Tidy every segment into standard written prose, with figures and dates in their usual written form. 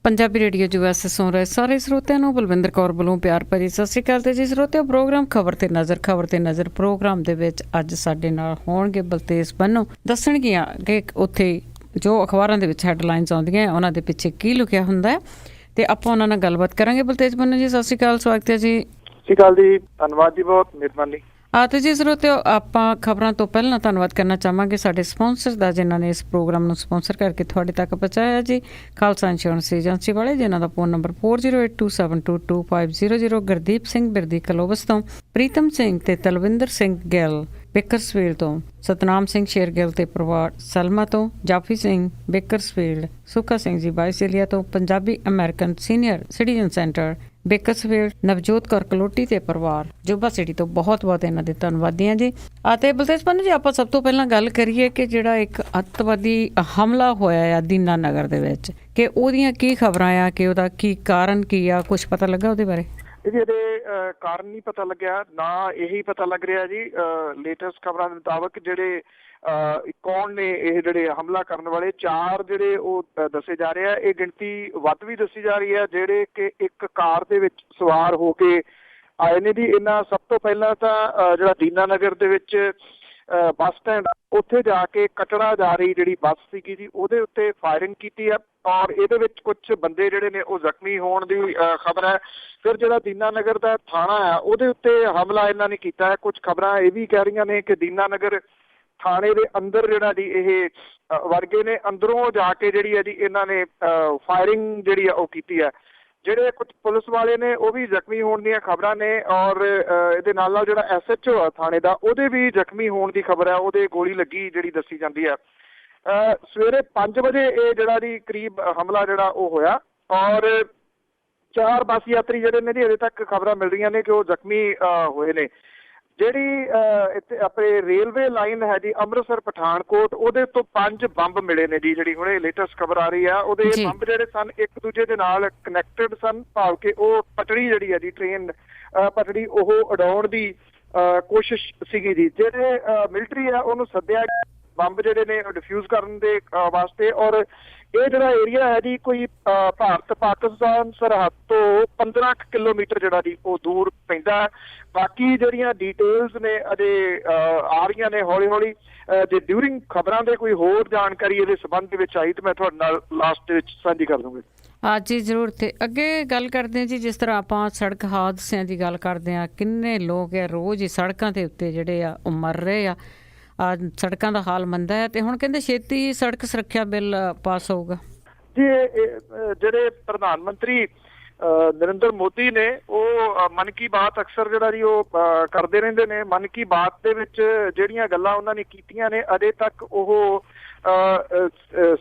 Punjabi radio US ਸੁਣ ਰਹੇ ਸਾਰੇ ਸਰੋਤਿਆਂ ਨੂੰ ਬਲਵਿੰਦਰ ਕੌਰ ਵੱਲੋਂ ਪਿਆਰ ਭਰੀ ਸਤਿ ਸ਼੍ਰੀ ਅਕਾਲ। ਤੇ ਜੀ ਸਰੋਤਿਓ, ਪ੍ਰੋਗਰਾਮ ਖਬਰ ਤੇ ਨਜ਼ਰ ਪ੍ਰੋਗਰਾਮ ਦੇ ਵਿੱਚ ਅੱਜ ਸਾਡੇ ਨਾਲ ਹੋਣਗੇ ਬਲਤੇਜ ਬੰਨੋ। ਦੱਸਣਗੀਆਂ ਕਿ ਉੱਥੇ ਜੋ ਅਖਬਾਰਾਂ ਦੇ ਵਿੱਚ ਹੈਡਲਾਈਨਸ ਆਉਂਦੀਆਂ ਉਹਨਾਂ ਦੇ ਪਿੱਛੇ ਕੀ ਲੁਕਿਆ ਹੁੰਦਾ ਹੈ, ਤੇ ਆਪਾਂ ਉਹਨਾਂ ਨਾਲ ਗੱਲਬਾਤ ਕਰਾਂਗੇ। ਬਲਤੇਜ ਬੰਨੋ ਜੀ, ਸਤਿ ਸ਼੍ਰੀ ਅਕਾਲ, ਸਵਾਗਤ ਹੈ ਜੀ। ਸਤਿ ਸ਼੍ਰੀ ਅਕਾਲ ਜੀ, ਧੰਨਵਾਦ ਜੀ, ਬਹੁਤ ਮਿਹਰਬਾਨੀ। ਤੇ ਜੀ ਸਰੋਤਿਓ, ਆਪਾਂ ਖਬਰਾਂ ਤੋਂ ਪਹਿਲਾਂ ਧੰਨਵਾਦ ਕਰਨਾ ਚਾਹਾਂਗੇ ਸਾਡੇ ਸਪਾਂਸਰ ਦਾ, ਜਿਨ੍ਹਾਂ ਨੇ ਇਸ ਪ੍ਰੋਗਰਾਮ ਨੂੰ ਸਪਾਂਸਰ ਕਰਕੇ ਤੁਹਾਡੇ ਤੱਕ ਪਹੁੰਚਾਇਆ ਜੀ। ਖਾਲਸਾ ਇੰਸ਼ੋਰੈਂਸ ਏਜੰਸੀ ਵਾਲੇ, ਜਿਨ੍ਹਾਂ ਦਾ ਫੋਨ ਨੰਬਰ 4082722500। ਗੁਰਦੀਪ ਸਿੰਘ ਬਿਰਦੀ ਕਲੋਬਸ ਤੋਂ, ਪ੍ਰੀਤਮ ਸਿੰਘ ਤੇ ਤਲਵਿੰਦਰ ਸਿੰਘ ਗਿੱਲ ਬੇਕਰਸਫੀਲਡ ਤੋਂ, ਸਤਨਾਮ ਸਿੰਘ ਸ਼ੇਰਗਿੱਲ ਤੇ ਪਰਿਵਾਰ ਸਲਮਾ ਤੋਂ, ਜਾਫੀ ਸਿੰਘ ਬੇਕਰਸਫੀਲਡ, ਸੁੱਖਾ ਸਿੰਘ ਜੀ ਬਾਈਸੇਲੀਆ ਤੋਂ, Punjabi American senior citizen centre Bakersfield, Navjot Kaur Kaloti ਤੇ ਪਰਿਵਾਰ ਜੋਬਾ ਸਿਟੀ ਤੋਂ ਬਹੁਤ ਬਹੁਤ ਇਹਨਾਂ ਦੇ ਧੰਨਵਾਦੀ ਹਾਂ ਜੀ। ਅਤੇ ਬਲਤੇਜ ਪੰਨੂ ਜੀ, ਆਪਾਂ ਸਭ ਤੋਂ ਪਹਿਲਾਂ ਗੱਲ ਕਰੀਏ ਕਿ ਜਿਹੜਾ ਇੱਕ ਅੱਤਵਾਦੀ ਹਮਲਾ ਹੋਇਆ ਆ ਦੀਨਾ ਨਗਰ ਦੇ ਵਿੱਚ, ਕਿ ਉਹਦੀਆਂ ਕੀ ਖਬਰਾਂ ਆ, ਕਿ ਉਹਦਾ ਕੀ ਕਾਰਨ ਕੀ ਆ, ਕੁਛ ਪਤਾ ਲੱਗਾ ਉਹਦੇ ਬਾਰੇ? ਇਹਦੇ ਕਾਰਨ ਨਹੀਂ ਪਤਾ ਲੱਗਿਆ, ਨਾ ਇਹੀ ਪਤਾ ਲੱਗ ਰਿਹਾ ਜੀ। ਲੇਟੈਸਟ ਖਬਰਾਂ ਦੇ ਮੁਤਾਬਕ ਜਿਹੜੇ ਕੌਣ ਨੇ ਇਹ ਜਿਹੜੇ ਹਮਲਾ ਕਰਨ ਵਾਲੇ, 4 ਜਿਹੜੇ ਉਹ ਦੱਸੇ ਜਾ ਰਹੇ ਆ। ਇਹ ਗਿਣਤੀ ਵੱਧ ਵੀ ਦੱਸੀ ਜਾ ਰਹੀ ਹੈ, ਜਿਹੜੇ ਕਿ ਇੱਕ ਕਾਰ ਦੇ ਵਿੱਚ ਸਵਾਰ ਹੋ ਕੇ ਆਏ ਨੇ ਜੀ। ਇਹਨਾਂ ਸਭ ਤੋਂ ਪਹਿਲਾਂ ਤਾਂ ਜਿਹੜਾ ਦੀਨਾ ਨਗਰ ਦੇ ਵਿੱਚ ਬੱਸ ਸਟੈਂਡ, ਉੱਥੇ ਜਾ ਕੇ ਕਟੜਾ ਜਾ ਰਹੀ ਜਿਹੜੀ ਬੱਸ ਸੀਗੀ ਜੀ, ਉਹਦੇ ਉੱਤੇ ਫਾਇਰਿੰਗ ਕੀਤੀ ਹੈ, ਔਰ ਇਹਦੇ ਵਿੱਚ ਕੁਝ ਬੰਦੇ ਜਿਹੜੇ ਨੇ ਉਹ ਜ਼ਖਮੀ ਹੋਣ ਦੀ ਖਬਰ ਹੈ। ਫਿਰ ਜਿਹੜਾ ਦੀਨਾ ਨਗਰ ਦਾ ਥਾਣਾ ਆ, ਉਹਦੇ ਉੱਤੇ ਹਮਲਾ ਇਹਨਾਂ ਨੇ ਕੀਤਾ ਹੈ। ਕੁਝ ਖਬਰਾਂ ਇਹ ਵੀ ਕਹਿ ਰਹੀਆਂ ਨੇ ਕਿ ਦੀਨਾ ਨਗਰ ਥਾਣੇ ਦੇ ਅੰਦਰ ਜਿਹੜਾ ਜੀ ਇਹ ਵਰਗੇ ਨੇ, ਅੰਦਰੋਂ ਜਾ ਕੇ ਜਿਹੜੀ ਹੈ ਜੀ ਇਹਨਾਂ ਨੇ ਫਾਇਰਿੰਗ ਜਿਹੜੀ ਆ ਉਹ ਕੀਤੀ ਹੈ। ਜਿਹੜੇ ਕੁਝ ਪੁਲਿਸ ਵਾਲੇ ਨੇ ਉਹ ਵੀ ਜ਼ਖਮੀ ਹੋਣ ਦੀਆਂ ਖਬਰਾਂ ਨੇ, ਔਰ ਇਹਦੇ ਨਾਲ ਨਾਲ ਜਿਹੜਾ SHO ਆ ਥਾਣੇ ਦਾ, ਉਹਦੇ ਵੀ ਜ਼ਖਮੀ ਹੋਣ ਦੀ ਖਬਰ ਹੈ, ਉਹਦੇ ਗੋਲੀ ਲੱਗੀ ਜਿਹੜੀ ਦੱਸੀ ਜਾਂਦੀ ਹੈ। ਸਵੇਰੇ 5 ਵਜੇ ਇਹ ਜਿਹੜਾ ਜੀ ਕਰੀਬ ਹਮਲਾ ਜਿਹੜਾ ਉਹ ਹੋਇਆ, ਔਰ 4 ਬੱਸ ਯਾਤਰੀ ਜਿਹੜੇ ਨੇ ਜੀ ਅਜੇ ਤੱਕ ਖਬਰਾਂ ਮਿਲ ਰਹੀਆਂ ਨੇ ਕਿ ਉਹ ਜ਼ਖਮੀ ਹੋਏ ਨੇ। ਜਿਹੜੀ ਇੱਥੇ ਆਪਣੇ ਰੇਲਵੇ ਲਾਈਨ ਹੈ ਜੀ ਅੰਮ੍ਰਿਤਸਰ ਪਠਾਨਕੋਟ, ਉਹਦੇ ਤੋਂ 5 ਬੰਬ ਮਿਲੇ ਨੇ ਜੀ। ਜਿਹੜੀ ਹੁਣੇ ਲੇਟੈਸਟ ਖਬਰ ਆ ਰਹੀ ਆ, ਉਹਦੇ ਬੰਬ ਜਿਹੜੇ ਸਨ ਇੱਕ ਦੂਜੇ ਦੇ ਨਾਲ ਕਨੈਕਟਡ ਸਨ, ਭਾਵ ਕਿ ਉਹ ਪਟੜੀ ਜਿਹੜੀ ਹੈ ਜੀ ਟ੍ਰੇਨ ਪਟੜੀ ਉਹ ਉਡਾਉਣ ਦੀ ਕੋਸ਼ਿਸ਼ ਸੀਗੀ ਜੀ। ਜਿਹੜੇ ਮਿਲਟਰੀ ਆ ਉਹਨੂੰ ਸੱਦਿਆ ਬੰਬ ਜਿਹੜੇ ਨੇ ਡਿਫਿਊਜ਼ ਕਰਨ ਦੇ ਵਾਸਤੇ। ਔਰ ਇਹ ਜਿਹੜਾ ਏਰੀਆ ਹੈ ਜੀ ਕੋਈ ਭਾਰਤ ਪਾਕਿਸਤਾਨ ਸਰਹੱਦ ਤੋਂ 15 ਕਿਲੋਮੀਟਰ ਜਿਹੜਾ ਜੀ ਉਹ ਦੂਰ ਪੈਂਦਾ। ਬਾਕੀ ਜਿਹੜੀਆਂ ਡਿਟੇਲਸ ਨੇ ਅਜੇ ਆ ਰਹੀਆਂ ਨੇ ਹੌਲੀ ਹੌਲੀ। ਜੇ ਡਿਊਰਿੰਗ ਖਬਰਾਂ ਦੇ ਕੋਈ ਹੋਰ ਜਾਣਕਾਰੀ ਇਹਦੇ ਸੰਬੰਧ ਦੇ ਵਿੱਚ ਆਈ ਤਾਂ ਮੈਂ ਤੁਹਾਡੇ ਨਾਲ ਲਾਸਟ ਦੇ ਵਿੱਚ ਸਾਂਝੀ ਕਰ ਦੂੰਗੀ। ਜੀ ਜ਼ਰੂਰ। ਤੇ ਅੱਗੇ ਗੱਲ ਕਰਦੇ ਹਾਂ ਜੀ, ਜਿਸ ਤਰ੍ਹਾਂ ਆਪਾਂ ਸੜਕ ਹਾਦਸਿਆਂ ਦੀ ਗੱਲ ਕਰਦੇ ਹਾਂ, ਕਿੰਨੇ ਲੋਕ ਆ ਰੋਜ਼ ਹੀ ਸੜਕਾਂ ਦੇ ਉੱਤੇ ਜਿਹੜੇ ਆ ਉਹ ਮਰ ਰਹੇ ਆ। ਸੜਕਾਂ ਦਾ ਹਾਲ ਮੰਦਾ ਹੈ, ਤੇ ਹੁਣ ਕਹਿੰਦੇ ਛੇਤੀ ਸੜਕ ਸੁਰੱਖਿਆ ਬਿੱਲ ਪਾਸ ਹੋਊਗਾ ਜੀ। ਜਿਹੜੇ ਪ੍ਰਧਾਨ ਮੰਤਰੀ ਨਰਿੰਦਰ ਮੋਦੀ ਨੇ, ਉਹ ਮਨ ਕੀ ਬਾਤ ਅਕਸਰ ਜਿਹੜਾ ਜੀ ਉਹ ਕਰਦੇ ਰਹਿੰਦੇ ਨੇ। ਮਨ ਕੀ ਬਾਤ ਦੇ ਵਿੱਚ ਜਿਹੜੀਆਂ ਗੱਲਾਂ ਉਹਨਾਂ ਨੇ ਕੀਤੀਆਂ ਨੇ, ਅਜੇ ਤੱਕ ਉਹ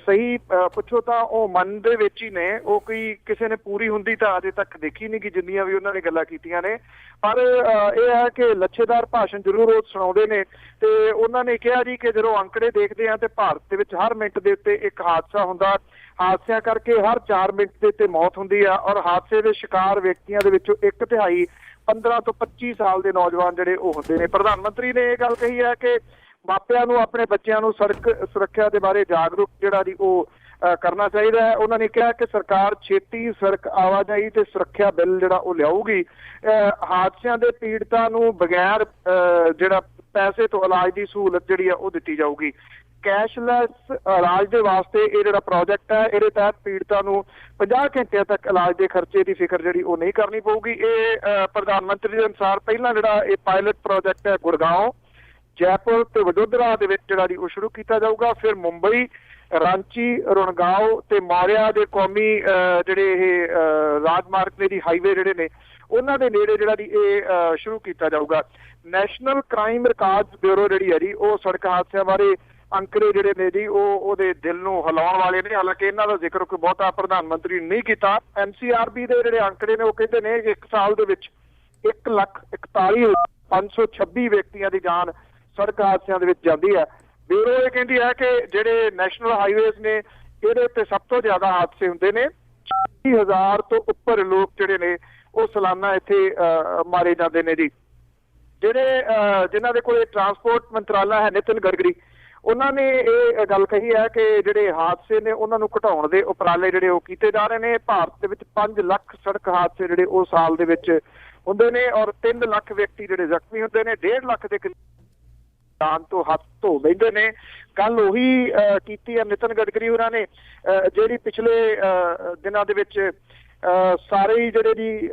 ਸਹੀ ਪੁੱਛੋ ਤਾਂ ਉਹ ਮਨ ਦੇ ਵਿੱਚ ਹੀ ਨੇ। ਉਹ ਕੋਈ ਕਿਸੇ ਨੇ ਪੂਰੀ ਹੁੰਦੀ ਤਾਂ ਅਜੇ ਤੱਕ ਦੇਖੀ ਨਹੀਂ, ਕਿ ਜਿੰਨੀਆਂ ਵੀ ਉਹਨਾਂ ਨੇ ਗੱਲਾਂ ਕੀਤੀਆਂ ਨੇ। ਪਰ ਇਹ ਹੈ ਕਿ ਲੱਛੇਦਾਰ ਭਾਸ਼ਣ ਜ਼ਰੂਰ ਉਹ ਸੁਣਾਉਂਦੇ ਨੇ। ਤੇ ਉਹਨਾਂ ਨੇ ਕਿਹਾ ਜੀ ਕਿ ਜਦੋਂ ਅੰਕੜੇ ਦੇਖਦੇ ਆ ਤੇ ਭਾਰਤ ਦੇ ਵਿੱਚ ਹਰ ਮਿੰਟ ਦੇ ਉੱਤੇ ਇੱਕ ਹਾਦਸਾ ਹੁੰਦਾ, ਹਾਦਸਿਆਂ ਕਰਕੇ ਹਰ 4 ਮਿੰਟ ਦੇ ਉੱਤੇ ਮੌਤ ਹੁੰਦੀ ਆ, ਔਰ ਹਾਦਸੇ ਦੇ ਸ਼ਿਕਾਰ ਵਿਅਕਤੀਆਂ ਦੇ ਵਿੱਚੋਂ 1/3 15 ਤੋਂ 25 ਸਾਲ ਦੇ ਨੌਜਵਾਨ ਜਿਹੜੇ ਉਹ ਹੁੰਦੇ ਨੇ। ਪ੍ਰਧਾਨ ਮੰਤਰੀ ਨੇ ਇਹ ਗੱਲ ਕਹੀ ਹੈ ਕਿ ਮਾਪਿਆਂ ਨੂੰ ਆਪਣੇ ਬੱਚਿਆਂ ਨੂੰ ਸੜਕ ਸੁਰੱਖਿਆ ਦੇ ਬਾਰੇ ਜਾਗਰੂਕ ਜਿਹੜਾ ਜੀ ਉਹ ਕਰਨਾ ਚਾਹੀਦਾ ਹੈ। ਉਹਨਾਂ ਨੇ ਕਿਹਾ ਕਿ ਸਰਕਾਰ ਛੇਤੀ ਸੜਕ ਆਵਾਜਾਈ ਤੇ ਸੁਰੱਖਿਆ ਬਿੱਲ ਜਿਹੜਾ ਉਹ ਲਿਆਊਗੀ। ਹਾਦਸਿਆਂ ਦੇ ਪੀੜਤਾਂ ਨੂੰ ਬਗੈਰ ਜਿਹੜਾ ਪੈਸੇ ਤੋਂ ਇਲਾਜ ਦੀ ਸਹੂਲਤ ਜਿਹੜੀ ਆ ਉਹ ਦਿੱਤੀ ਜਾਊਗੀ। ਕੈਸ਼ਲੈਸ ਇਲਾਜ ਦੇ ਵਾਸਤੇ ਇਹ ਜਿਹੜਾ ਪ੍ਰੋਜੈਕਟ ਹੈ, ਇਹਦੇ ਤਹਿਤ ਪੀੜਤਾਂ ਨੂੰ 50 ਘੰਟਿਆਂ ਤੱਕ ਇਲਾਜ ਦੇ ਖਰਚੇ ਦੀ ਫਿਕਰ ਜਿਹੜੀ ਉਹ ਨਹੀਂ ਕਰਨੀ ਪਊਗੀ। ਇਹ ਪ੍ਰਧਾਨ ਮੰਤਰੀ ਦੇ ਅਨੁਸਾਰ ਪਹਿਲਾਂ ਜਿਹੜਾ ਇਹ ਪਾਇਲਟ ਪ੍ਰੋਜੈਕਟ ਹੈ ਗੁੜਗਾਉਂ, ਜੈਪੁਰ ਤੇ ਵਡੋਦਰਾ ਦੇ ਵਿੱਚ ਜਿਹੜਾ ਜੀ ਉਹ ਸ਼ੁਰੂ ਕੀਤਾ ਜਾਊਗਾ। ਫਿਰ ਮੁੰਬਈ, ਰਾਂਚੀ, ਰਣਗਾਓ ਤੇ ਮੌਰਿਆ ਦੇ ਕੌਮੀ ਜਿਹੜੇ ਇਹ ਰਾਜਮਾਰਗ ਨੇ ਜੀ, ਹਾਈਵੇ ਜਿਹੜੇ ਨੇ, ਉਹਨਾਂ ਦੇ ਨੇੜੇ ਜਿਹੜਾ ਜੀ ਇਹ ਸ਼ੁਰੂ ਕੀਤਾ ਜਾਊਗਾ। ਨੈਸ਼ਨਲ ਕ੍ਰਾਈਮ ਰਿਕਾਰਡ ਬਿਊਰੋ ਜਿਹੜੀ ਹੈ ਜੀ, ਉਹ ਸੜਕ ਹਾਦਸਿਆਂ ਬਾਰੇ ਅੰਕੜੇ ਜਿਹੜੇ ਨੇ ਜੀ ਉਹ ਉਹਦੇ ਦਿਲ ਨੂੰ ਹਿਲਾਉਣ ਵਾਲੇ ਨੇ। ਹਾਲਾਂਕਿ ਇਹਨਾਂ ਦਾ ਜ਼ਿਕਰ ਕੋਈ ਬਹੁਤਾ ਪ੍ਰਧਾਨ ਮੰਤਰੀ ਨੇ ਨਹੀਂ ਕੀਤਾ। NCRB ਦੇ ਜਿਹੜੇ ਅੰਕੜੇ ਨੇ ਉਹ ਕਹਿੰਦੇ ਨੇ ਕਿ 1 ਸਾਲ ਦੇ ਵਿੱਚ 1,41,526 ਵਿਅਕਤੀਆਂ ਦੀ ਜਾਨ ਸੜਕ ਹਾਦਸਿਆਂ ਦੇ ਵਿੱਚ ਜਾਂਦੀ ਹੈ। ਬਿਊਰੋ ਇਹ ਕਹਿੰਦੀ ਹੈ ਕਿ ਜਿਹੜੇ ਨੈਸ਼ਨਲ ਹਾਈਵੇਜ਼ ਨੇ, ਇਹਦੇ ਉੱਤੇ ਸਭ ਤੋਂ ਜ਼ਿਆਦਾ ਹਾਦਸੇ ਹੁੰਦੇ ਨੇ। 40,000 ਤੋਂ ਉੱਪਰ ਲੋਕ ਜਿਹੜੇ ਨੇ ਉਹ ਸਾਲਾਨਾ ਇੱਥੇ ਮਾਰੇ ਜਾਂਦੇ ਨੇ ਜੀ। ਜਿਹੜੇ ਜਿਨ੍ਹਾਂ ਦੇ ਕੋਲ ਟਰਾਂਸਪੋਰਟ ਮੰਤਰਾਲਾ ਹੈ, ਨਿਤਿਨ ਗਡਕਰੀ, ਉਹਨਾਂ ਨੇ ਇਹ ਗੱਲ ਕਹੀ ਹੈ ਕਿ ਜਿਹੜੇ ਹਾਦਸੇ ਨੇ ਉਹਨਾਂ ਨੂੰ ਘਟਾਉਣ ਦੇ ਉਪਰਾਲੇ ਜਿਹੜੇ ਉਹ ਕੀਤੇ ਜਾ ਰਹੇ ਨੇ। ਭਾਰਤ ਦੇ ਵਿੱਚ 5 ਲੱਖ ਸੜਕ ਹਾਦਸੇ ਜਿਹੜੇ ਉਹ ਸਾਲ ਦੇ ਵਿੱਚ ਹੁੰਦੇ ਨੇ ਔਰ 3 ਲੱਖ ਵਿਅਕਤੀ ਜਿਹੜੇ ਜ਼ਖਮੀ ਹੁੰਦੇ ਨੇ, 1.5 ਲੱਖ ਦੇ ਜਾਨ ਤੋਂ ਹੱਥ ਧੋ ਬੈਠੇ ਨੇ। ਗੱਲ ਉਹੀ ਕੀਤੀ ਹੈ ਨਿਤਨ ਗਡਕਰੀ ਹੋਰਾਂ ਨੇ, ਜਿਹੜੀ ਪਿਛਲੇ ਦਿਨਾਂ ਦੇ ਵਿੱਚ ਸਾਰੇ ਹੀ ਜਿਹੜੇ ਜੀ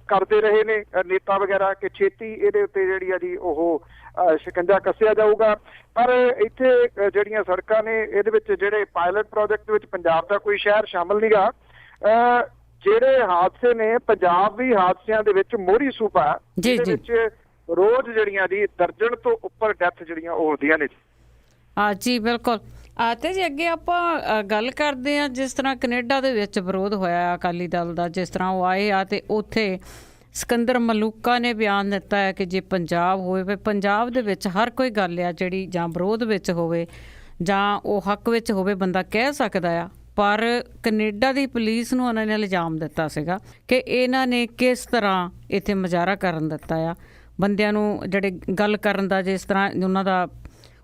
ਕਰਦੇ ਰਹੇ ਨੇ ਨੇਤਾ ਵਗੈਰਾ ਕਿ ਛੇਤੀ ਇਹਦੇ ਉੱਤੇ ਜਿਹੜੀ ਆ ਜੀ ਉਹ ਸ਼ਿਕੰਜਾ ਕੱਸਿਆ ਜਾਊਗਾ। ਪਰ ਇੱਥੇ ਜਿਹੜੀਆਂ ਸੜਕਾਂ ਨੇ ਇਹਦੇ ਵਿੱਚ ਜਿਹੜੇ ਪਾਇਲਟ ਪ੍ਰੋਜੈਕਟ ਵਿੱਚ ਪੰਜਾਬ ਦਾ ਕੋਈ ਸ਼ਹਿਰ ਸ਼ਾਮਲ ਨਹੀਂਗਾ। ਜਿਹੜੇ ਹਾਦਸੇ ਨੇ ਪੰਜਾਬ ਵੀ ਹਾਦਸਿਆਂ ਦੇ ਵਿੱਚ ਮੋਹਰੀ ਸੂਬਾ ਜਿਹਦੇ ਵਿੱਚ ਰੋਜ਼ ਜਿਹੜੀਆਂ ਜੀ ਦਰਜਨ ਤੋਂ ਉੱਪਰ ਡੈਥ ਜਿਹੜੀਆਂ ਉਹ ਹੁੰਦੀਆਂ ਨੇ। ਜੀ ਬਿਲਕੁਲ। ਤੇ ਜੀ ਅੱਗੇ ਆਪਾਂ ਗੱਲ ਕਰਦੇ ਹਾਂ ਜਿਸ ਤਰ੍ਹਾਂ ਕੈਨੇਡਾ ਦੇ ਵਿੱਚ ਵਿਰੋਧ ਹੋਇਆ ਅਕਾਲੀ ਦਲ ਦਾ, ਜਿਸ ਤਰ੍ਹਾਂ ਉਹ ਆਏ ਆ ਤੇ ਉੱਥੇ ਸਿਕੰਦਰ ਮਲੂਕਾ ਨੇ ਬਿਆਨ ਦਿੱਤਾ ਹੈ ਕਿ ਜੇ ਪੰਜਾਬ ਹੋਵੇ, ਪੰਜਾਬ ਦੇ ਵਿੱਚ ਹਰ ਕੋਈ ਗੱਲ ਆ ਜਿਹੜੀ ਜਾਂ ਵਿਰੋਧ ਵਿੱਚ ਹੋਵੇ ਜਾਂ ਉਹ ਹੱਕ ਵਿੱਚ ਹੋਵੇ ਬੰਦਾ ਕਹਿ ਸਕਦਾ ਆ। ਪਰ ਕੈਨੇਡਾ ਦੀ ਪੁਲਿਸ ਨੂੰ ਉਹਨਾਂ ਨੇ ਇਲਜ਼ਾਮ ਦਿੱਤਾ ਸੀਗਾ ਕਿ ਇਹਨਾਂ ਨੇ ਕਿਸ ਤਰ੍ਹਾਂ ਇੱਥੇ ਮੁਜ਼ਾਹਰਾ ਕਰਨ ਦਿੱਤਾ ਆ, ਬੰਦਿਆਂ ਨੂੰ ਜਿਹੜੇ ਗੱਲ ਕਰਨ ਦਾ ਜਿਸ ਤਰ੍ਹਾਂ ਉਹਨਾਂ ਦਾ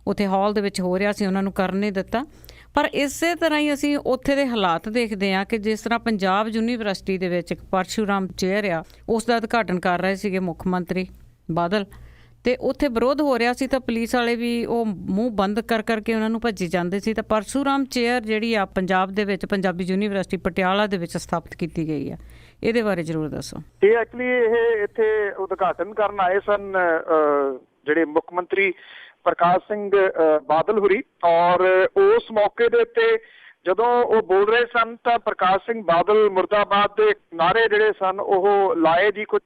ਉੱਥੇ ਹਾਲ ਦੇ ਵਿੱਚ ਹੋ ਰਿਹਾ ਸੀ ਉਹਨਾਂ ਨੂੰ ਕਰਨ ਨਹੀਂ ਦਿੱਤਾ। ਪਰ ਇਸੇ ਤਰ੍ਹਾਂ ਹੀ ਅਸੀਂ ਉੱਥੇ ਦੇ ਹਾਲਾਤ ਦੇਖਦੇ ਹਾਂ ਕਿ ਜਿਸ ਤਰ੍ਹਾਂ ਪੰਜਾਬ ਯੂਨੀਵਰਸਿਟੀ ਦੇ ਵਿੱਚ ਇੱਕ ਪਰਸ਼ੂਰਾਮ ਚੇਅਰ ਆ, ਉਸ ਦਾ ਉਦਘਾਟਨ ਕਰ ਰਹੇ ਸੀਗੇ ਮੁੱਖ ਮੰਤਰੀ ਬਾਦਲ, ਤੇ ਉੱਥੇ ਵਿਰੋਧ ਹੋ ਰਿਹਾ ਸੀ ਤਾਂ ਪੁਲਿਸ ਵਾਲੇ ਵੀ ਉਹ ਮੂੰਹ ਬੰਦ ਕਰ ਕਰਕੇ ਉਹਨਾਂ ਨੂੰ ਭੱਜੀ ਜਾਂਦੇ ਸੀ। ਤਾਂ ਪਰਸ਼ੂਰਾਮ ਚੇਅਰ ਜਿਹੜੀ ਆ ਪੰਜਾਬ ਦੇ ਵਿੱਚ ਪੰਜਾਬੀ ਯੂਨੀਵਰਸਿਟੀ ਪਟਿਆਲਾ ਦੇ ਵਿੱਚ ਸਥਾਪਿਤ ਕੀਤੀ ਗਈ ਆ, ਇਹਦੇ ਬਾਰੇ ਜ਼ਰੂਰ ਦੱਸੋ। ਇਹ ਐਕਚੁਅਲੀ ਇਹ ਇੱਥੇ ਉਦਘਾਟਨ ਕਰਨ ਆਏ ਸਨ ਜਿਹੜੇ ਮੁੱਖ ਮੰਤਰੀ ਪ੍ਰਕਾਸ਼ ਸਿੰਘ ਬਾਦਲ ਹੁਰੀ, ਔਰ ਉਸ ਮੌਕੇ ਦੇ ਉੱਤੇ ਜਦੋਂ ਉਹ ਬੋਲ ਰਹੇ ਸਨ ਤਾਂ ਪ੍ਰਕਾਸ਼ ਸਿੰਘ ਬਾਦਲ ਮੁਰਦਾਬਾਦ ਦੇ ਨਾਅਰੇ ਜਿਹੜੇ ਸਨ ਉਹ ਲਾਏ ਜੀ ਕੁਝ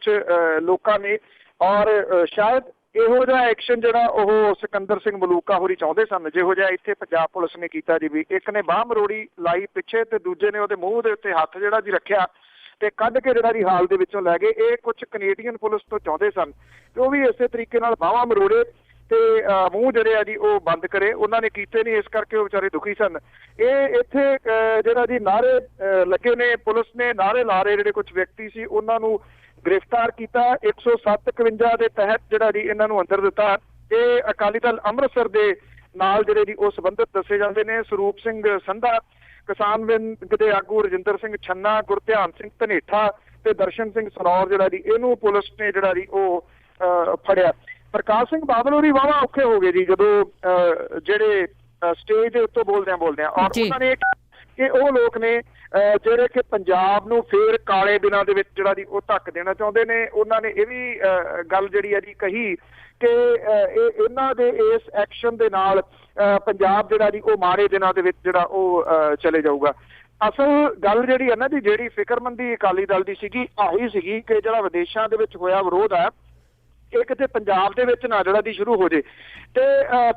ਲੋਕਾਂ ਨੇ। ਔਰ ਸ਼ਾਇਦ ਇਹੋ ਜਿਹਾ ਐਕਸ਼ਨ ਜਿਹੜਾ ਉਹ ਸਿਕੰਦਰ ਸਿੰਘ ਮਲੂਕਾ ਹੋਰੀ ਚਾਹੁੰਦੇ ਸਨ, ਜਿਹੋ ਜਿਹਾ ਇੱਥੇ ਪੰਜਾਬ ਪੁਲਿਸ ਨੇ ਕੀਤਾ ਜੀ। ਵੀ ਇੱਕ ਨੇ ਬਾਂਹ ਮਰੋੜੀ ਲਾਈ ਪਿੱਛੇ ਤੇ ਦੂਜੇ ਨੇ ਉਹਦੇ ਮੂੰਹ ਦੇ ਉੱਤੇ ਹੱਥ ਜਿਹੜਾ ਜੀ ਰੱਖਿਆ ਤੇ ਕੱਢ ਕੇ ਜਿਹੜਾ ਜੀ ਹਾਲ ਦੇ ਵਿੱਚੋਂ ਲੈ ਗਏ। ਇਹ ਕੁਝ ਕੈਨੇਡੀਅਨ ਪੁਲਿਸ ਤੋਂ ਚਾਹੁੰਦੇ ਸਨ ਕਿ ਉਹ ਵੀ ਇਸੇ ਤਰੀਕੇ ਨਾਲ ਬਾਹਾਂ ਮਰੋੜੇ ਤੇ ਮੂੰਹ ਜਿਹੜੇ ਆ ਜੀ ਉਹ ਬੰਦ ਕਰੇ। ਉਹਨਾਂ ਨੇ ਕੀਤੇ ਨਹੀਂ, ਇਸ ਕਰਕੇ ਉਹ ਵਿਚਾਰੇ ਦੁਖੀ ਸਨ। ਇਹ ਇੱਥੇ ਜਿਹੜਾ ਜੀ ਨਾਅਰੇ ਲੱਗੇ ਨੇ, ਪੁਲਿਸ ਨੇ ਨਾਅਰੇ ਲਾ ਰਹੇ ਜਿਹੜੇ ਕੁਝ ਵਿਅਕਤੀ ਸੀ ਉਹਨਾਂ ਨੂੰ ਗ੍ਰਿਫਤਾਰ ਕੀਤਾ। 107-51 ਦੇ ਤਹਿਤ ਜਿਹੜਾ ਜੀ ਇਹਨਾਂ ਨੂੰ ਅੰਦਰ ਦਿੱਤਾ। ਇਹ ਅਕਾਲੀ ਦਲ ਅੰਮ੍ਰਿਤਸਰ ਦੇ ਨਾਲ ਜਿਹੜੇ ਜੀ ਉਹ ਸੰਬੰਧਿਤ ਦੱਸੇ ਜਾਂਦੇ ਨੇ। ਸਰੂਪ ਸਿੰਘ ਸੰਧਾ, ਕਿਸਾਨ ਵਿੰਗ ਦੇ ਆਗੂ ਰਜਿੰਦਰ ਸਿੰਘ ਛੰਨਾ, ਗੁਰਧਿਆਨ ਸਿੰਘ ਧਨੇਠਾ ਤੇ ਦਰਸ਼ਨ ਸਿੰਘ ਸਨੌਰ ਜਿਹੜਾ ਜੀ ਇਹਨੂੰ ਪੁਲਿਸ ਨੇ ਜਿਹੜਾ ਜੀ ਉਹ ਫੜਿਆ। ਪ੍ਰਕਾਸ਼ ਸਿੰਘ ਬਾਦਲ ਹੋਰੀ ਵਾਹਵਾ ਔਖੇ ਹੋ ਗਏ ਜੀ ਜਦੋਂ ਜਿਹੜੇ ਸਟੇਜ ਦੇ ਉੱਤੋਂ ਬੋਲਦਿਆਂ ਔਰ ਉਹਨਾਂ ਨੇ ਕਿ ਉਹ ਲੋਕ ਨੇ ਜਿਹੜੇ ਕਿ ਪੰਜਾਬ ਨੂੰ ਫੇਰ ਕਾਲੇ ਦਿਨਾਂ ਦੇ ਵਿੱਚ ਜਿਹੜਾ ਜੀ ਉਹ ਧੱਕ ਦੇਣਾ ਚਾਹੁੰਦੇ ਨੇ। ਉਹਨਾਂ ਨੇ ਇਹ ਵੀ ਗੱਲ ਜਿਹੜੀ ਹੈ ਜੀ ਕਹੀ ਕਿ ਇਹਨਾਂ ਦੇ ਇਸ ਐਕਸ਼ਨ ਦੇ ਨਾਲ ਪੰਜਾਬ ਜਿਹੜਾ ਜੀ ਉਹ ਮਾੜੇ ਦਿਨਾਂ ਦੇ ਵਿੱਚ ਜਿਹੜਾ ਉਹ ਚਲੇ ਜਾਊਗਾ। ਅਸਲ ਗੱਲ ਜਿਹੜੀ ਹੈ ਨਾ ਜੀ, ਜਿਹੜੀ ਫਿਕਰਮੰਦੀ ਅਕਾਲੀ ਦਲ ਦੀ ਸੀਗੀ ਆਹੀ ਸੀਗੀ ਕਿ ਜਿਹੜਾ ਵਿਦੇਸ਼ਾਂ ਦੇ ਵਿੱਚ ਹੋਇਆ ਵਿਰੋਧ ਹੈ ਇਹ ਕਿਤੇ ਪੰਜਾਬ ਦੇ ਵਿੱਚ ਨਾ ਜਿਹੜਾ ਦੀ ਸ਼ੁਰੂ ਹੋ ਜੇ। ਤੇ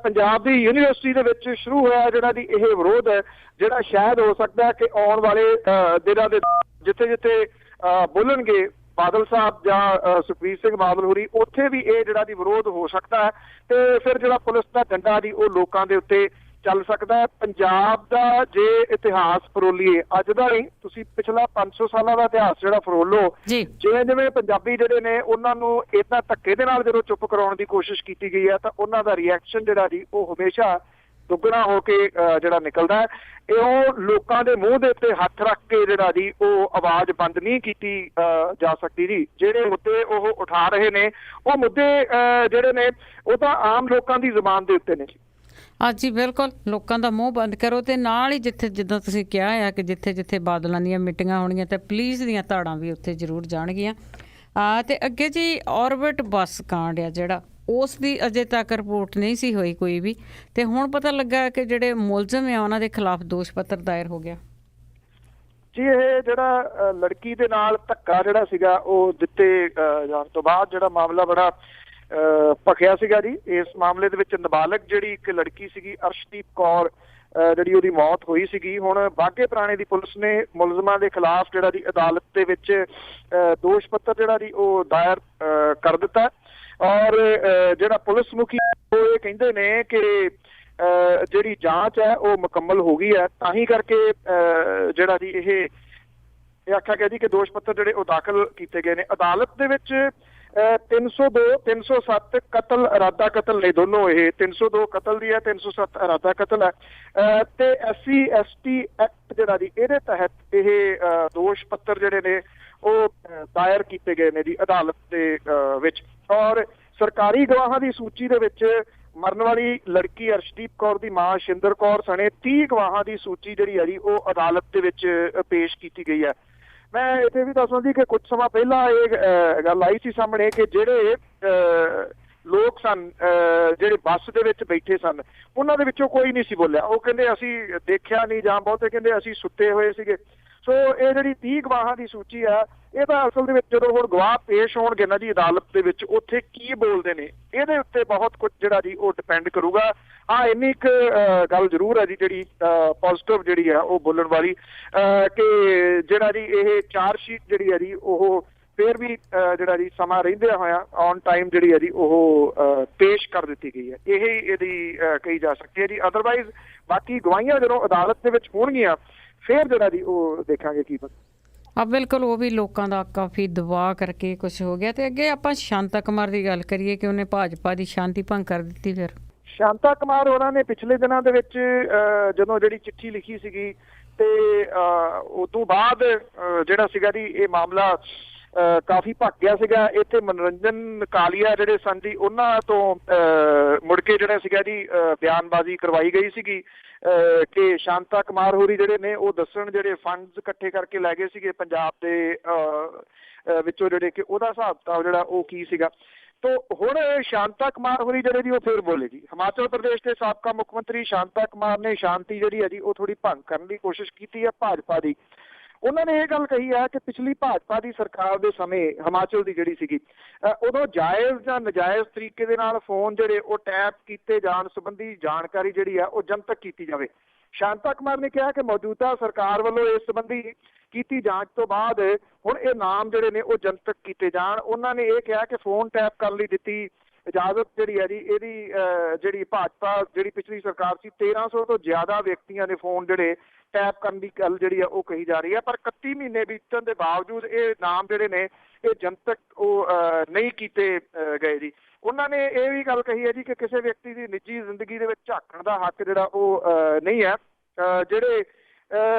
ਪੰਜਾਬ ਦੀ ਯੂਨੀਵਰਸਿਟੀ ਦੇ ਵਿੱਚ ਸ਼ੁਰੂ ਹੋਇਆ ਜਿਹੜਾ ਦੀ ਇਹ ਵਿਰੋਧ ਹੈ, ਜਿਹੜਾ ਸ਼ਾਇਦ ਹੋ ਸਕਦਾ ਕਿ ਆਉਣ ਵਾਲੇ ਦਿਨਾਂ ਦੇ ਜਿੱਥੇ ਬੋਲਣਗੇ ਬਾਦਲ ਸਾਹਿਬ ਜਾਂ ਸੁਖਬੀਰ ਸਿੰਘ ਬਾਦਲ ਹੋਰੀ, ਉੱਥੇ ਵੀ ਇਹ ਜਿਹੜਾ ਦੀ ਵਿਰੋਧ ਹੋ ਸਕਦਾ ਹੈ। ਤੇ ਫਿਰ ਜਿਹੜਾ ਪੁਲਿਸ ਦਾ ਡੰਡਾ ਦੀ ਉਹ ਲੋਕਾਂ ਦੇ ਉੱਤੇ ਚੱਲ ਸਕਦਾ ਹੈ। ਪੰਜਾਬ ਦਾ ਜੇ ਇਤਿਹਾਸ ਫਰੋਲੀਏ, ਅੱਜ ਦਾ ਨਹੀਂ, ਤੁਸੀਂ ਪਿਛਲਾ 500 ਸਾਲਾਂ ਦਾ ਇਤਿਹਾਸ ਜਿਹੜਾ ਫਰੋਲ ਲਓ, ਜਿਵੇਂ ਪੰਜਾਬੀ ਜਿਹੜੇ ਨੇ ਉਹਨਾਂ ਨੂੰ ਏਦਾਂ ਧੱਕੇ ਦੇ ਨਾਲ ਜਦੋਂ ਚੁੱਪ ਕਰਾਉਣ ਦੀ ਕੋਸ਼ਿਸ਼ ਕੀਤੀ ਗਈ ਹੈ ਤਾਂ ਉਹਨਾਂ ਦਾ ਰਿਐਕਸ਼ਨ ਜਿਹੜਾ ਜੀ ਉਹ ਹਮੇਸ਼ਾ ਦੁੱਗਣਾ ਹੋ ਕੇ ਜਿਹੜਾ ਨਿਕਲਦਾ ਹੈ। ਇਹ ਉਹ ਲੋਕਾਂ ਦੇ ਮੂੰਹ ਦੇ ਉੱਤੇ ਹੱਥ ਰੱਖ ਕੇ ਜਿਹੜਾ ਜੀ ਉਹ ਆਵਾਜ਼ ਬੰਦ ਨਹੀਂ ਕੀਤੀ ਜਾ ਸਕਦੀ ਜੀ। ਜਿਹੜੇ ਮੁੱਦੇ ਉਹ ਉਠਾ ਰਹੇ ਨੇ ਉਹ ਮੁੱਦੇ ਜਿਹੜੇ ਨੇ ਉਹ ਤਾਂ ਆਮ ਲੋਕਾਂ ਦੀ ਜ਼ੁਬਾਨ ਦੇ ਉੱਤੇ ਨੇ ਜੀ। ਜੀ ਬਿਲਕੁਲ, ਲੋਕਾਂ ਦਾ ਮੂੰਹ ਬੰਦ ਕਰੋ ਤੇ ਨਾਲ ਹੀ ਜਿੱਥੇ ਜਿੱਦਾਂ ਤੁਸੀਂ ਕਿਹਾ ਆ ਕਿ ਜਿੱਥੇ ਬਾਦਲਾਂ ਦੀਆਂ ਮੀਟਿੰਗਾਂ ਹੋਣਗੀਆਂ ਤੇ ਪੁਲਿਸ ਦੀਆਂ ਧਾੜਾਂ ਵੀ ਉੱਥੇ ਜ਼ਰੂਰ ਜਾਣਗੀਆਂ। ਤੇ ਅੱਗੇ ਜੀ ਔਰਬਿਟ ਬੱਸ ਕਾਂਡ ਆ ਜਿਹੜਾ, ਉਸ ਦੀ ਅਜੇ ਤੱਕ ਰਿਪੋਰਟ ਨਹੀਂ ਸੀ ਹੋਈ ਕੋਈ ਵੀ, ਤੇ ਹੁਣ ਪਤਾ ਲੱਗਾ ਕਿ ਜਿਹੜੇ ਮੁਲਜ਼ਮ ਆ ਉਹਨਾਂ ਦੇ ਖਿਲਾਫ ਦੋਸ਼ ਪੱਤਰ ਦਾਇਰ ਹੋ ਗਿਆ ਜੀ। ਇਹ ਜਿਹੜਾ ਲੜਕੀ ਦੇ ਨਾਲ ਧੱਕਾ ਜਿਹੜਾ ਸੀਗਾ ਉਹ ਦਿੱਤੇ ਜਾਣ ਤੋਂ ਬਾਅਦ ਜਿਹੜਾ ਮਾਮਲਾ ਬੜਾ ਭਖਿਆ ਸੀਗਾ ਜੀ। ਇਸ ਮਾਮਲੇ ਦੇ ਵਿੱਚ ਨਾਬਾਲਗ ਜਿਹੜੀ ਇੱਕ ਲੜਕੀ ਸੀਗੀ ਅਰਸ਼ਦੀਪ ਕੌਰ ਜਿਹੜੀ ਉਹਦੀ ਮੌਤ ਹੋਈ ਸੀਗੀ। ਹੁਣ ਬਾਘੇ ਪੁਰਾਣੇ ਦੀ ਪੁਲਿਸ ਨੇ ਮੁਲਜ਼ਮਾਂ ਦੇ ਖਿਲਾਫ ਜਿਹੜਾ ਦੀ ਅਦਾਲਤ ਦੇ ਵਿੱਚ ਦੋਸ਼ ਪੱਤਰ ਜਿਹੜਾ ਦੀ ਉਹ ਦਾਇਰ ਕਰ ਦਿੱਤਾ। ਔਰ ਜਿਹੜਾ ਪੁਲਿਸ ਮੁਖੀ ਉਹ ਇਹ ਕਹਿੰਦੇ ਨੇ ਕਿ ਜਿਹੜੀ ਜਾਂਚ ਹੈ ਉਹ ਮੁਕੰਮਲ ਹੋ ਗਈ ਹੈ, ਤਾਂ ਹੀ ਕਰਕੇ ਜਿਹੜਾ ਜੀ ਇਹ ਆਖਿਆ ਗਿਆ ਜੀ ਕਿ ਦੋਸ਼ ਪੱਤਰ ਜਿਹੜੇ ਉਹ ਦਾਖਲ ਕੀਤੇ ਗਏ ਨੇ। ਅਦਾਲਤ ਦੇ ਵਿੱਚ 302 307 ਕਤਲ ਇਰਾਦਾ ਕਤਲ ਨੇ ਦੋਨੋਂ। ਇਹ 302 ਕਤਲ ਦੀ ਹੈ, 307 ਇਰਾਦਾ ਕਤਲ ਹੈ। ਤੇ SC ST ਐਕਟ ਜਿਹੜਾ ਜੀ ਇਹਦੇ ਤਹਿਤ ਇਹ ਦੋਸ਼ ਪੱਤਰ ਜਿਹੜੇ ਨੇ ਉਹ ਦਾਇਰ ਕੀਤੇ ਗਏ ਨੇ ਜੀ ਅਦਾਲਤ ਦੇ ਵਿੱਚ। ਔਰ ਸਰਕਾਰੀ ਗਵਾਹਾਂ ਦੀ ਸੂਚੀ ਦੇ ਵਿੱਚ ਮਰਨ ਵਾਲੀ ਲੜਕੀ ਅਰਸ਼ਦੀਪ ਕੌਰ ਦੀ ਮਾਂ ਸ਼ਿੰਦਰ ਕੌਰ ਸਣੇ 30 ਗਵਾਹਾਂ ਦੀ ਸੂਚੀ ਜਿਹੜੀ ਹੈ ਜੀ ਉਹ ਅਦਾਲਤ ਦੇ ਵਿੱਚ ਪੇਸ਼ ਕੀਤੀ ਗਈ ਹੈ। ਮੈਂ ਇੱਥੇ ਵੀ ਦੱਸਦਾ ਸੀ ਕਿ ਕੁਝ ਸਮਾਂ ਪਹਿਲਾਂ ਇਹ ਗੱਲ ਆਈ ਸੀ ਸਾਹਮਣੇ ਕਿ ਜਿਹੜੇ ਲੋਕ ਸਨ ਜਿਹੜੇ ਬੱਸ ਦੇ ਵਿੱਚ ਬੈਠੇ ਸਨ ਉਹਨਾਂ ਦੇ ਵਿੱਚੋਂ ਕੋਈ ਨਹੀਂ ਸੀ ਬੋਲਿਆ। ਉਹ ਕਹਿੰਦੇ ਅਸੀਂ ਦੇਖਿਆ ਨਹੀਂ, ਜਾਂ ਬਹੁਤੇ ਕਹਿੰਦੇ ਅਸੀਂ ਸੁੱਤੇ ਹੋਏ ਸੀਗੇ। ਸੋ ਇਹ ਜਿਹੜੀ 30 ਗਵਾਹਾਂ ਦੀ ਸੂਚੀ ਆ ਇਹ ਤਾਂ ਅਸਲ ਦੇ ਵਿੱਚ ਜਦੋਂ ਹੁਣ ਗਵਾਹ ਪੇਸ਼ ਹੋਣਗੇ ਨਾ ਜੀ ਅਦਾਲਤ ਦੇ ਵਿੱਚ ਉੱਥੇ ਕੀ ਬੋਲਦੇ ਨੇ ਇਹਦੇ ਉੱਤੇ ਬਹੁਤ ਕੁਝ ਜਿਹੜਾ ਜੀ ਉਹ ਡਿਪੈਂਡ ਕਰੂਗਾ। ਹਾਂ, ਇੰਨੀ ਇੱਕ ਗੱਲ ਜ਼ਰੂਰ ਹੈ ਜੀ ਜਿਹੜੀ ਪੋਜ਼ਿਟਿਵ ਜਿਹੜੀ ਆ ਉਹ ਬੋਲਣ ਵਾਲੀ ਕਿ ਜਿਹੜਾ ਜੀ ਇਹ ਚਾਰਜ ਸ਼ੀਟ ਜਿਹੜੀ ਹੈ ਜੀ ਉਹ ਫਿਰ ਵੀ ਜਿਹੜਾ ਜੀ ਸਮਾਂ ਰਹਿੰਦਿਆਂ ਹੋਇਆ ਔਨ ਟਾਈਮ ਜਿਹੜੀ ਹੈ ਜੀ ਉਹ ਪੇਸ਼ ਕਰ ਦਿੱਤੀ ਗਈ ਹੈ। ਇਹੀ ਇਹਦੀ ਕਹੀ ਜਾ ਸਕਦੀ ਹੈ ਜੀ। ਅਦਰਵਾਈਜ਼ ਬਾਕੀ ਗਵਾਹੀਆਂ ਜਦੋਂ ਅਦਾਲਤ ਦੇ ਵਿੱਚ ਹੋਣਗੀਆਂ ਫਿਰ ਜਿਹੜਾ ਜੀ ਉਹ ਦੇਖਾਂਗੇ ਕੀ ਬਣਦਾ। ਬਿਲਕੁਲ, ਉਹ ਵੀ ਲੋਕਾਂ ਦਾ ਕਾਫੀ ਦਬਾਅ ਕਰਕੇ ਕੁਝ ਹੋ ਗਿਆ। ਤੇ ਅੱਗੇ ਆਪਾਂ ਸ਼ਾਂਤਾ ਕੁਮਾਰ ਦੀ ਗੱਲ ਕਰੀਏ ਕਿ ਉਹਨੇ ਭਾਜਪਾ ਦੀ ਸ਼ਾਂਤੀ ਭੰਗ ਕਰ ਦਿੱਤੀ। ਫਿਰ ਸ਼ਾਂਤਾ ਕੁਮਾਰ ਉਹਨਾਂ ਨੇ ਪਿਛਲੇ ਦਿਨਾਂ ਦੇ ਵਿੱਚ ਜਦੋਂ ਜਿਹੜੀ ਚਿੱਠੀ ਲਿਖੀ ਸੀਗੀ ਤੇ ਉਸ ਤੋਂ ਬਾਅਦ ਜਿਹੜਾ ਸੀਗਾ ਜੀ ਇਹ ਮਾਮਲਾ ਕਾਫੀ ਭੱਕ ਗਿਆ ਸੀਗਾ। ਇੱਥੇ ਮਨੋਰੰਜਨ ਕਾਲੀਆ ਜਿਹੜੇ ਸਨ ਜੀ ਉਹਨਾਂ ਤੋਂ ਮੁੜ ਕੇ ਜਿਹੜਾ ਸੀਗਾ ਜੀ ਬਿਆਨਬਾਜ਼ੀ ਕਰਵਾਈ ਗਈ ਸੀਗੀ ਕਿ ਸ਼ਾਂਤਾ ਕੁਮਾਰ ਹੋਰੀ ਜਿਹੜੇ ਨੇ ਉਹ ਦੱਸਣ ਜਿਹੜੇ ਫੰਡਸ ਇਕੱਠੇ ਕਰਕੇ ਲੈ ਗਏ ਸੀਗੇ ਪੰਜਾਬ ਦੇ ਵਿੱਚੋਂ ਜਿਹੜੇ ਕਿ ਉਹਦਾ ਹਿਸਾਬ ਕਿਤਾਬ ਜਿਹੜਾ ਉਹ ਕੀ ਸੀਗਾ। ਤੋ ਹੁਣ ਸ਼ਾਂਤਾ ਕੁਮਾਰ ਹੋਰੀ ਜਿਹੜੇ ਜੀ ਉਹ ਫਿਰ ਬੋਲੇ ਜੀ। ਹਿਮਾਚਲ ਪ੍ਰਦੇਸ਼ ਦੇ ਸਾਬਕਾ ਮੁੱਖ ਮੰਤਰੀ ਸ਼ਾਂਤਾ ਕੁਮਾਰ ਨੇ ਸ਼ਾਂਤੀ ਜਿਹੜੀ ਹੈ ਜੀ ਉਹ ਥੋੜੀ ਭੰਗ ਕਰਨ ਦੀ ਕੋਸ਼ਿਸ਼ ਕੀਤੀ ਹੈ ਭਾਜਪਾ ਦੀ। ਉਹਨਾਂ ਨੇ ਇਹ ਗੱਲ ਕਹੀ ਹੈ ਕਿ ਪਿਛਲੀ ਭਾਜਪਾ ਦੀ ਸਰਕਾਰ ਦੇ ਸਮੇਂ ਹਿਮਾਚਲ ਦੀ ਜਿਹੜੀ ਸੀਗੀ ਉਦੋਂ ਜਾਇਜ਼ ਜਾਂ ਨਜਾਇਜ਼ ਤਰੀਕੇ ਦੇ ਨਾਲ ਫੋਨ ਜਿਹੜੇ ਉਹ ਟੈਪ ਕੀਤੇ ਜਾਣ ਸੰਬੰਧੀ ਜਾਣਕਾਰੀ ਜਿਹੜੀ ਆ ਉਹ ਜਨਤਕ ਕੀਤੀ ਜਾਵੇ। ਸ਼ਾਂਤਾ ਕੁਮਾਰ ਨੇ ਕਿਹਾ ਕਿ ਮੌਜੂਦਾ ਸਰਕਾਰ ਵੱਲੋਂ ਇਸ ਸੰਬੰਧੀ ਕੀਤੀ ਜਾਂਚ ਤੋਂ ਬਾਅਦ ਹੁਣ ਇਹ ਨਾਮ ਜਿਹੜੇ ਨੇ ਉਹ ਜਨਤਕ ਕੀਤੇ ਜਾਣ। ਉਹਨਾਂ ਨੇ ਇਹ ਕਿਹਾ ਕਿ ਫੋਨ ਟੈਪ ਕਰਨ ਲਈ ਦਿੱਤੀ ਇਜਾਜ਼ਤ ਜਿਹੜੀ ਹੈ ਜੀ ਇਹਦੀ ਜਿਹੜੀ ਭਾਜਪਾ ਜਿਹੜੀ ਪਿਛਲੀ ਸਰਕਾਰ ਸੀ 1300 ਤੋਂ ਜ਼ਿਆਦਾ ਵਿਅਕਤੀਆਂ ਦੇ ਫੋਨ ਜਿਹੜੇ ਟੈਪ ਕਰਨ ਦੀ ਗੱਲ ਜਿਹੜੀ ਆ ਉਹ ਕਹੀ ਜਾ ਰਹੀ ਹੈ। ਪਰ 31 ਮਹੀਨੇ ਬੀਤਣ ਦੇ ਬਾਵਜੂਦ ਇਹ ਨਾਮ ਜਿਹੜੇ ਨੇ ਇਹ ਜਨਤਕ ਉਹ ਨਹੀਂ ਕੀਤੇ ਗਏ ਜੀ। ਉਹਨਾਂ ਨੇ ਇਹ ਵੀ ਗੱਲ ਕਹੀ ਹੈ ਜੀ ਕਿ ਕਿਸੇ ਵਿਅਕਤੀ ਦੀ ਨਿੱਜੀ ਜ਼ਿੰਦਗੀ ਦੇ ਵਿੱਚ ਝਾਕਣ ਦਾ ਹੱਕ ਜਿਹੜਾ ਉਹ ਨਹੀਂ ਹੈ। ਜਿਹੜੇ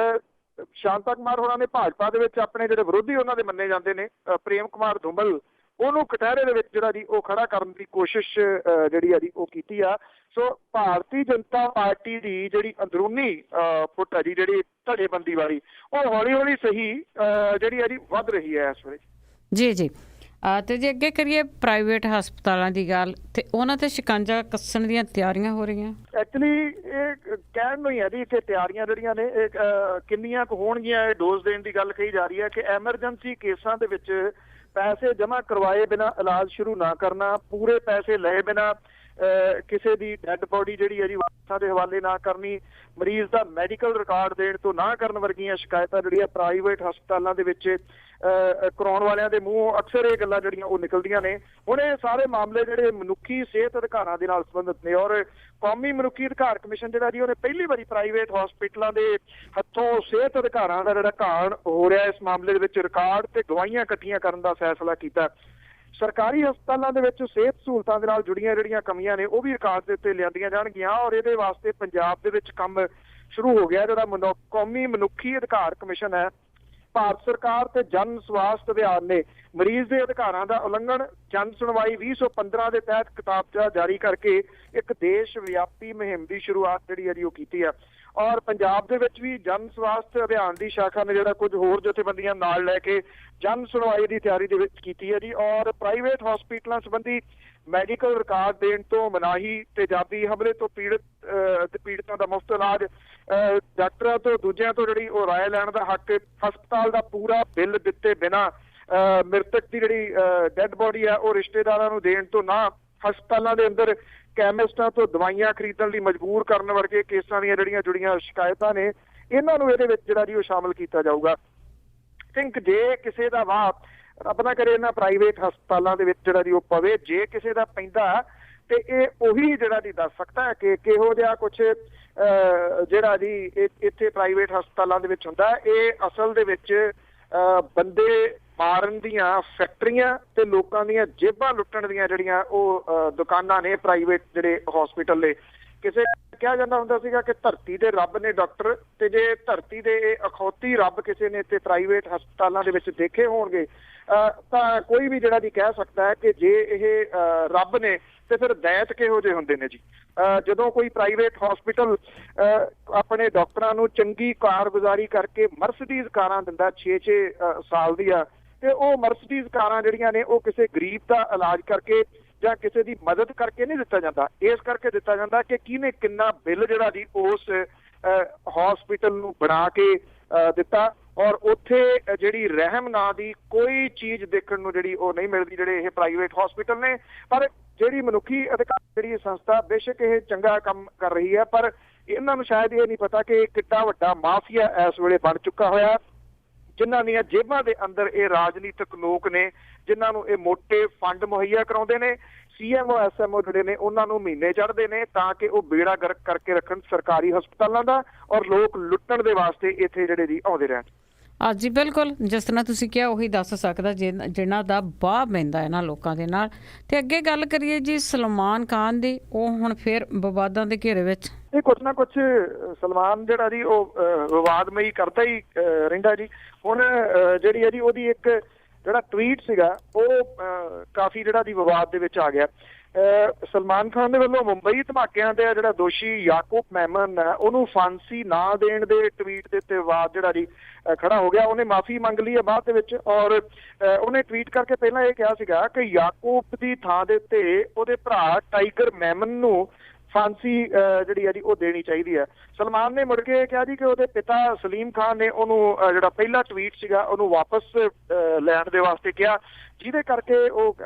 ਸ਼ਾਂਤਾ ਕੁਮਾਰ ਹੋਰਾਂ ਨੇ ਭਾਜਪਾ ਦੇ ਵਿੱਚ ਆਪਣੇ ਜਿਹੜੇ ਵਿਰੋਧੀ ਉਹਨਾਂ ਦੇ ਮੰਨੇ ਜਾਂਦੇ ਨੇ ਪ੍ਰੇਮ ਕੁਮਾਰ ਧੂਮਲ ਉਹਨੂੰ ਕਟਹਿਰੇ ਦੇ ਵਿੱਚ ਜਿਹੜਾ ਜੀ ਉਹ ਖੜਾ ਕਰਨ ਦੀ ਕੋਸ਼ਿਸ਼ ਜਿਹੜੀ ਆ ਜੀ ਉਹ ਕੀਤੀ ਆ। ਸੋ ਭਾਰਤੀ ਜਨਤਾ ਪਾਰਟੀ ਦੀ ਜਿਹੜੀ ਅੰਦਰੂਨੀ ਫੁੱਟ ਆ ਜੀ ਜਿਹੜੀ ਧੜੇਬੰਦੀ ਵਾਲੀ ਉਹ ਹੌਲੀ ਹੌਲੀ ਸਹੀ ਜਿਹੜੀ ਆ ਜੀ ਵੱਧ ਰਹੀ ਹੈ ਇਸ ਵੇਲੇ। ਜੀ ਜੀ ਤੇ ਜੇ ਅੱਗੇ ਕਰੀਏ ਪ੍ਰਾਈਵੇਟ ਹਸਪਤਾਲਾਂ ਦੀ ਗੱਲ ਤੇ ਉਹਨਾਂ ਤੇ ਸ਼ਿਕੰਜਾ ਕੱਸਣ ਦੀਆਂ ਤਿਆਰੀਆਂ ਹੋ ਰਹੀਆਂ। ਐਕਚੁਅਲੀ ਇਹ ਕਹਿਣ ਨੂੰ ਹੀ ਹੈ ਜੀ ਕਿ ਤਿਆਰੀਆਂ ਜਿਹੜੀਆਂ ਨੇ ਇਹ ਕਿੰਨੀਆਂ ਕੁ ਹੋਣਗੀਆਂ ਇਹ ਡੋਜ਼ ਦੇਣ ਦੀ ਗੱਲ ਕਹੀ ਜਾ ਰਹੀ ਹੈ ਕਿ ਐਮਰਜੈਂਸੀ ਕੇਸਾਂ ਦੇ ਵਿੱਚ ਪੈਸੇ ਜਮ੍ਹਾਂ ਕਰਵਾਏ ਬਿਨਾਂ ਇਲਾਜ ਸ਼ੁਰੂ ਨਾ ਕਰਨਾ, ਪੂਰੇ ਪੈਸੇ ਲਏ ਬਿਨਾਂ ਕਿਸੇ ਦੀ ਡੈੱਡ ਬੋਡੀ ਜਿਹੜੀ ਹੈ ਜੀ ਵਾਰਸਾਂ ਦੇ ਹਵਾਲੇ ਨਾ ਕਰਨੀ, ਮਰੀਜ਼ ਦਾ ਮੈਡੀਕਲ ਰਿਕਾਰਡ ਦੇਣ ਤੋਂ ਨਾ ਕਰਨ ਵਰਗੀਆਂ ਸ਼ਿਕਾਇਤਾਂ ਜਿਹੜੀਆਂ ਪ੍ਰਾਈਵੇਟ ਹਸਪਤਾਲਾਂ ਦੇ ਵਿੱਚ ਕਰਾਉਣ ਵਾਲਿਆਂ ਦੇ ਮੂੰਹੋਂ ਅਕਸਰ ਇਹ ਗੱਲਾਂ ਜਿਹੜੀਆਂ ਉਹ ਨਿਕਲਦੀਆਂ ਨੇ। ਹੁਣ ਇਹ ਸਾਰੇ ਮਾਮਲੇ ਜਿਹੜੇ ਮਨੁੱਖੀ ਸਿਹਤ ਅਧਿਕਾਰਾਂ ਦੇ ਨਾਲ ਸੰਬੰਧਿਤ ਨੇ ਔਰ ਕੌਮੀ ਮਨੁੱਖੀ ਅਧਿਕਾਰ ਕਮਿਸ਼ਨ ਜਿਹੜਾ ਜੀ ਉਹਨੇ ਪਹਿਲੀ ਵਾਰੀ ਪ੍ਰਾਈਵੇਟ ਹਸਪਤਾਲਾਂ ਦੇ ਹੱਥੋਂ ਸਿਹਤ ਅਧਿਕਾਰਾਂ ਦਾ ਜਿਹੜਾ ਘਾਣ ਹੋ ਰਿਹਾ ਇਸ ਮਾਮਲੇ ਦੇ ਵਿੱਚ ਰਿਕਾਰਡ ਤੇ ਗਵਾਹੀਆਂ ਇਕੱਠੀਆਂ ਕਰਨ ਦਾ ਫੈਸਲਾ ਕੀਤਾ। ਸਰਕਾਰੀ ਹਸਪਤਾਲਾਂ ਦੇ ਵਿੱਚ ਸਿਹਤ ਸਹੂਲਤਾਂ ਦੇ ਨਾਲ ਜੁੜੀਆਂ ਜਿਹੜੀਆਂ ਕਮੀਆਂ ਨੇ ਉਹ ਵੀ ਰਿਕਾਰਡ ਦੇ ਉੱਤੇ ਲਿਆਂਦੀਆਂ ਜਾਣਗੀਆਂ ਔਰ ਇਹਦੇ ਵਾਸਤੇ ਪੰਜਾਬ ਦੇ ਵਿੱਚ ਕੰਮ ਸ਼ੁਰੂ ਹੋ ਗਿਆ। ਜਿਹੜਾ ਕੌਮੀ ਮਨੁੱਖੀ ਅਧਿਕਾਰ ਕਮਿਸ਼ਨ ਹੈ ਭਾਰਤ ਸਰਕਾਰ ਤੇ ਜਨ ਸਵਾਸਥ ਅਭਿਆਨ ਨੇ ਮਰੀਜ਼ ਦੇ ਅਧਿਕਾਰਾਂ ਦਾ ਉਲੰਘਣ ਜਨ ਸੁਣਵਾਈ 2015 ਦੇ ਤਹਿਤ ਕਿਤਾਬਚਾ ਜਾਰੀ ਕਰਕੇ ਇੱਕ ਦੇਸ਼ ਵਿਆਪੀ ਮੁਹਿੰਮ ਦੀ ਸ਼ੁਰੂਆਤ ਜਿਹੜੀ ਹੈ ਜੀ ਉਹ ਕੀਤੀ ਹੈ। ਔਰ ਪੰਜਾਬ ਦੇ ਵਿੱਚ ਵੀ ਜਨ ਸਵਾਸਥ ਅਭਿਆਨ ਦੀ ਸ਼ਾਖਾ ਨੇ ਜਿਹੜਾ ਕੁਝ ਹੋਰ ਜਥੇਬੰਦੀਆਂ ਨਾਲ ਲੈ ਕੇ ਜਨ ਸੁਣਵਾਈ ਦੀ ਤਿਆਰੀ ਦੇ ਵਿੱਚ ਕੀਤੀ ਹੈ ਜੀ। ਔਰ ਪ੍ਰਾਈਵੇਟ ਹਸਪਤਾਲਾਂ ਸੰਬੰਧੀ ਮੈਡੀਕਲ ਰਿਕਾਰਡ ਦੇਣ ਤੋਂ ਮਨਾਹੀ, ਤੇਜ਼ਾਬੀ ਹਮਲੇ ਤੋਂ ਪੀੜਤਾਂ ਦਾ ਮੁਫਤ ਇਲਾਜ, ਡਾਕਟਰਾਂ ਤੋਂ ਦੂਜਿਆਂ ਤੋਂ ਜਿਹੜੀ ਉਹ ਰਾਏ ਲੈਣ ਦਾ ਹੱਕ, ਹਸਪਤਾਲ ਦਾ ਪੂਰਾ ਬਿੱਲ ਦਿੱਤੇ ਬਿਨਾਂ ਮ੍ਰਿਤਕ ਦੀ ਜਿਹੜੀ ਡੈੱਡ ਬੋਡੀ ਆ ਉਹ ਰਿਸ਼ਤੇਦਾਰਾਂ ਨੂੰ ਦੇਣ ਤੋਂ ਨਾ, ਹਸਪਤਾਲਾਂ ਦੇ ਅੰਦਰ ਕੈਮਿਸਟਾਂ ਤੋਂ ਦਵਾਈਆਂ ਖਰੀਦਣ ਲਈ ਮਜਬੂਰ ਕਰਨ ਵਰਗੇ ਕੇਸਾਂ ਦੀਆਂ ਜਿਹੜੀਆਂ ਜੁੜੀਆਂ ਸ਼ਿਕਾਇਤਾਂ ਨੇ ਇਹਨਾਂ ਨੂੰ ਇਹਦੇ ਵਿੱਚ ਜਿਹੜਾ ਜੀ ਉਹ ਸ਼ਾਮਲ ਕੀਤਾ ਜਾਊਗਾ। ਥਿੰਕ ਜੇ ਕਿਸੇ ਦਾ ਵਾਹ ਰੱਬ ਨਾ ਕਰੇ ਇਹਨਾਂ ਪ੍ਰਾਈਵੇਟ ਹਸਪਤਾਲਾਂ ਦੇ ਵਿੱਚ ਜਿਹੜਾ ਜੀ ਉਹ ਪਵੇ, ਜੇ ਕਿਸੇ ਦਾ ਪੈਂਦਾ ਤੇ ਇਹ ਉਹੀ ਜਿਹੜਾ ਜੀ ਦੱਸ ਸਕਦਾ ਹੈ ਕਿ ਕਿਹੋ ਜਿਹਾ ਕੁਛ ਜਿਹੜਾ ਜੀ ਇੱਥੇ ਪ੍ਰਾਈਵੇਟ ਹਸਪਤਾਲਾਂ ਦੇ ਵਿੱਚ ਹੁੰਦਾ। ਇਹ ਅਸਲ ਦੇ ਵਿੱਚ ਬੰਦੇ ਮਾਰਨ ਦੀਆਂ ਫੈਕਟਰੀਆਂ ਤੇ ਲੋਕਾਂ ਦੀਆਂ ਜੇਬਾਂ ਲੁੱਟਣ ਦੀਆਂ ਜਿਹੜੀਆਂ ਉਹ ਦੁਕਾਨਾਂ ਨੇ ਪ੍ਰਾਈਵੇਟ ਜਿਹੜੇ ਹਸਪੀਟਲ ਨੇ। ਕਿਸੇ ਕਿਹਾ ਜਾਂਦਾ ਹੁੰਦਾ ਸੀਗਾ ਕਿ ਧਰਤੀ ਦੇ ਰੱਬ ਨੇ ਡਾਕਟਰ, ਤੇ ਜੇ ਧਰਤੀ ਦੇ ਇਹ ਅਖੌਤੀ ਰੱਬ ਕਿਸੇ ਨੇ ਤੇ ਪ੍ਰਾਈਵੇਟ ਹਸਪਤਾਲਾਂ ਦੇ ਵਿੱਚ ਦੇਖੇ ਹੋਣਗੇ ਤਾਂ ਕੋਈ ਵੀ ਜਿਹੜਾ ਜੀ ਕਹਿ ਸਕਦਾ ਹੈ ਕਿ ਜੇ ਇਹ ਰੱਬ ਨੇ ਤੇ ਫਿਰ ਦੈਤ ਕਿਹੋ ਜਿਹੇ ਹੁੰਦੇ ਨੇ ਜੀ। ਜਦੋਂ ਕੋਈ ਪ੍ਰਾਈਵੇਟ ਹਸਪੀਟਲ ਆਪਣੇ ਡਾਕਟਰਾਂ ਨੂੰ ਚੰਗੀ ਕਾਰਗੁਜ਼ਾਰੀ ਕਰਕੇ ਮਰਸਡੀਜ਼ ਕਾਰਾਂ ਦਿੰਦਾ 6-6 ਸਾਲ ਦੀਆਂ, ਤੇ ਉਹ ਮਰਸਡੀਜ਼ ਕਾਰਾਂ ਜਿਹੜੀਆਂ ਨੇ ਉਹ ਕਿਸੇ ਗਰੀਬ ਦਾ ਇਲਾਜ ਕਰਕੇ ਜਾਂ ਕਿਸੇ ਦੀ ਮਦਦ ਕਰਕੇ ਨਹੀਂ ਦਿੱਤਾ ਜਾਂਦਾ, ਇਸ ਕਰਕੇ ਦਿੱਤਾ ਜਾਂਦਾ ਕਿ ਕਿਹਨੇ ਕਿੰਨਾ ਬਿੱਲ ਜਿਹੜਾ ਜੀ ਉਸ ਹਸਪੀਟਲ ਨੂੰ ਬਣਾ ਕੇ ਦਿੱਤਾ, ਔਰ ਉੱਥੇ ਜਿਹੜੀ ਰਹਿਮ ਨਾਂ ਦੀ ਕੋਈ ਚੀਜ਼ ਦੇਖਣ ਨੂੰ ਜਿਹੜੀ ਉਹ ਨਹੀਂ ਮਿਲਦੀ ਜਿਹੜੇ ਇਹ ਪ੍ਰਾਈਵੇਟ ਹਸਪੀਟਲ ਨੇ। ਪਰ ਜਿਹੜੀ ਮਨੁੱਖੀ ਅਧਿਕਾਰ ਜਿਹੜੀ ਸੰਸਥਾ ਬੇਸ਼ੱਕ ਇਹ ਚੰਗਾ ਕੰਮ ਕਰ ਰਹੀ ਹੈ, ਪਰ ਇਹਨਾਂ ਨੂੰ ਸ਼ਾਇਦ ਇਹ ਨਹੀਂ ਪਤਾ ਕਿ ਕਿੱਡਾ ਵੱਡਾ ਮਾਫੀਆ ਇਸ ਵੇਲੇ ਬਣ ਚੁੱਕਾ ਹੋਇਆ, ਜਿਨ੍ਹਾਂ ਦੀਆਂ ਜੇਬਾਂ ਦੇ ਅੰਦਰ ਇਹ ਰਾਜਨੀਤਿਕ ਲੋਕ ਨੇ, ਜਿਨ੍ਹਾਂ ਨੂੰ ਇਹ ਮੋਟੇ ਫੰਡ ਮੁਹੱਈਆ ਕਰਾਉਂਦੇ ਨੇ। CMO SMO ਜਿਹੜੇ ਨੇ ਉਹਨਾਂ ਨੂੰ ਮਹੀਨੇ ਚੜ੍ਹਦੇ ਨੇ ਤਾਂ ਕਿ ਉਹ ਬੇੜਾ ਗਰਕ ਕਰਕੇ ਰੱਖਣ ਸਰਕਾਰੀ ਹਸਪਤਾਲਾਂ ਦਾ, ਔਰ ਲੋਕ ਲੁੱਟਣ ਦੇ ਵਾਸਤੇ ਇੱਥੇ ਜਿਹੜੇ ਜੀ ਆਉਂਦੇ ਰਹਿਣ। ਜੀ ਬਿਲਕੁਲ, ਜਿਸ ਤਰ੍ਹਾਂ ਤੁਸੀਂ ਕਿਹਾ ਉਹੀ ਦੱਸ ਸਕਦਾ ਜਿਨ੍ਹਾਂ ਦਾ ਬਾਹ ਪੈਂਦਾ ਇਹਨਾਂ ਲੋਕਾਂ ਦੇ ਨਾਲ। ਤੇ ਅੱਗੇ ਗੱਲ ਕਰੀਏ ਜੀ ਸਲਮਾਨ ਖਾਨ ਦੀ, ਉਹ ਹੁਣ ਫਿਰ ਵਿਵਾਦਾਂ ਦੇ ਘੇਰੇ ਵਿੱਚ। ਇਹ ਕੁਛ ਨਾ ਕੁਛ ਸਲਮਾਨ ਜਿਹੜਾ ਜੀ ਉਹ ਵਿਵਾਦਮਈ ਕਰਦਾ ਹੀ ਰਹਿੰਦਾ ਜੀ। ਹੁਣ ਜਿਹੜੀ ਹੈ ਜੀ ਉਹਦੀ ਇੱਕ ਜਿਹੜਾ ਟਵੀਟ ਸੀਗਾ ਉਹ ਕਾਫੀ ਜਿਹੜਾ ਦੀ ਵਿਵਾਦ ਦੇ ਵਿੱਚ ਆ ਗਿਆ। ਸਲਮਾਨ ਖਾਨ ਦੇ ਵੱਲੋਂ ਮੁੰਬਈ ਧਮਾਕਿਆਂ ਦੇ ਜਿਹੜਾ ਦੋਸ਼ੀ ਯਾਕੂਬ ਮੈਮਨ ਹੈ ਉਹਨੂੰ ਫਾਂਸੀ ਨਾ ਦੇਣ ਦੇ ਟਵੀਟ ਦੇ ਉੱਤੇ ਵਿਵਾਦ ਜਿਹੜਾ ਜੀ ਖੜਾ ਹੋ ਗਿਆ। ਉਹਨੇ ਮਾਫੀ ਮੰਗ ਲਈ ਹੈ ਬਾਅਦ ਦੇ ਵਿੱਚ, ਔਰ ਉਹਨੇ ਟਵੀਟ ਕਰਕੇ ਪਹਿਲਾਂ ਇਹ ਕਿਹਾ ਸੀਗਾ ਕਿ ਯਾਕੂਬ ਦੀ ਥਾਂ ਦੇ ਉੱਤੇ ਉਹਦੇ ਭਰਾ ਟਾਈਗਰ ਮੈਮਨ ਨੂੰ ਫਾਂਸੀ ਜਿਹੜੀ ਹੈ ਜੀ ਉਹ ਦੇਣੀ ਚਾਹੀਦੀ ਹੈ। ਸਲਮਾਨ ਨੇ ਮੁੜ ਕੇ ਕਿਹਾ ਜੀ ਕਿ ਉਹਦੇ ਪਿਤਾ ਸਲੀਮ ਖਾਨ ਨੇ ਉਹਨੂੰ ਜਿਹੜਾ ਪਹਿਲਾ ਟਵੀਟ ਸੀਗਾ ਉਹਨੂੰ ਵਾਪਸ ਲੈਣ ਦੇ ਵਾਸਤੇ ਕਿਹਾ, ਜਿਹਦੇ ਕਰਕੇ ਉਹ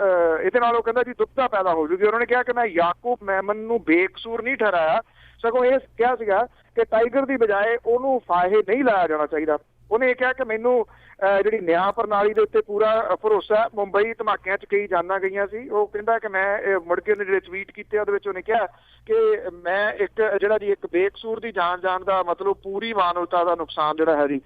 ਇਹਦੇ ਨਾਲ ਉਹ ਕਹਿੰਦਾ ਜੀ ਦੁਬਦਾ ਪੈਦਾ ਹੋ ਜੂਗੀ। ਉਹਨਾਂ ਨੇ ਕਿਹਾ ਕਿ ਮੈਂ ਯਾਕੂਬ ਮੈਮਨ ਨੂੰ ਬੇਕਸੂਰ ਨਹੀਂ ਠਹਿਰਾਇਆ, ਸਗੋਂ ਇਹ ਕਿਹਾ ਸੀਗਾ ਕਿ ਟਾਈਗਰ ਦੀ ਬਜਾਏ ਉਹਨੂੰ ਫਾਹੇ ਨਹੀਂ ਲਾਇਆ ਜਾਣਾ ਚਾਹੀਦਾ। ਉਹਨੇ ਇਹ ਕਿਹਾ ਕਿ ਮੈਨੂੰ ਜਿਹੜੀ ਨਿਆਂ ਪ੍ਰਣਾਲੀ ਦੇ ਉੱਤੇ ਪੂਰਾ ਭਰੋਸਾ ਹੈ। ਮੁੰਬਈ ਧਮਾਕਿਆਂ 'ਚ ਕਈ ਜਾਨਾਂ ਗਈਆਂ ਸੀ। ਉਹ ਕਹਿੰਦਾ ਕਿ ਮੈਂ ਮੁੜ ਕੇ ਉਹਨੇ ਜਿਹੜੇ ਟਵੀਟ ਕੀਤੇ ਉਹਦੇ ਵਿੱਚ ਉਹਨੇ ਕਿਹਾ ਕਿ ਮੈਂ ਇੱਕ ਜਿਹੜਾ ਜੀ ਇੱਕ ਬੇਕਸੂਰ ਦੀ ਜਾਨ ਦਾ ਮਤਲਬ ਪੂਰੀ ਮਾਨਵਤਾ ਦਾ ਨੁਕਸਾਨ ਜਿਹੜਾ ਹੈ ਜੀ।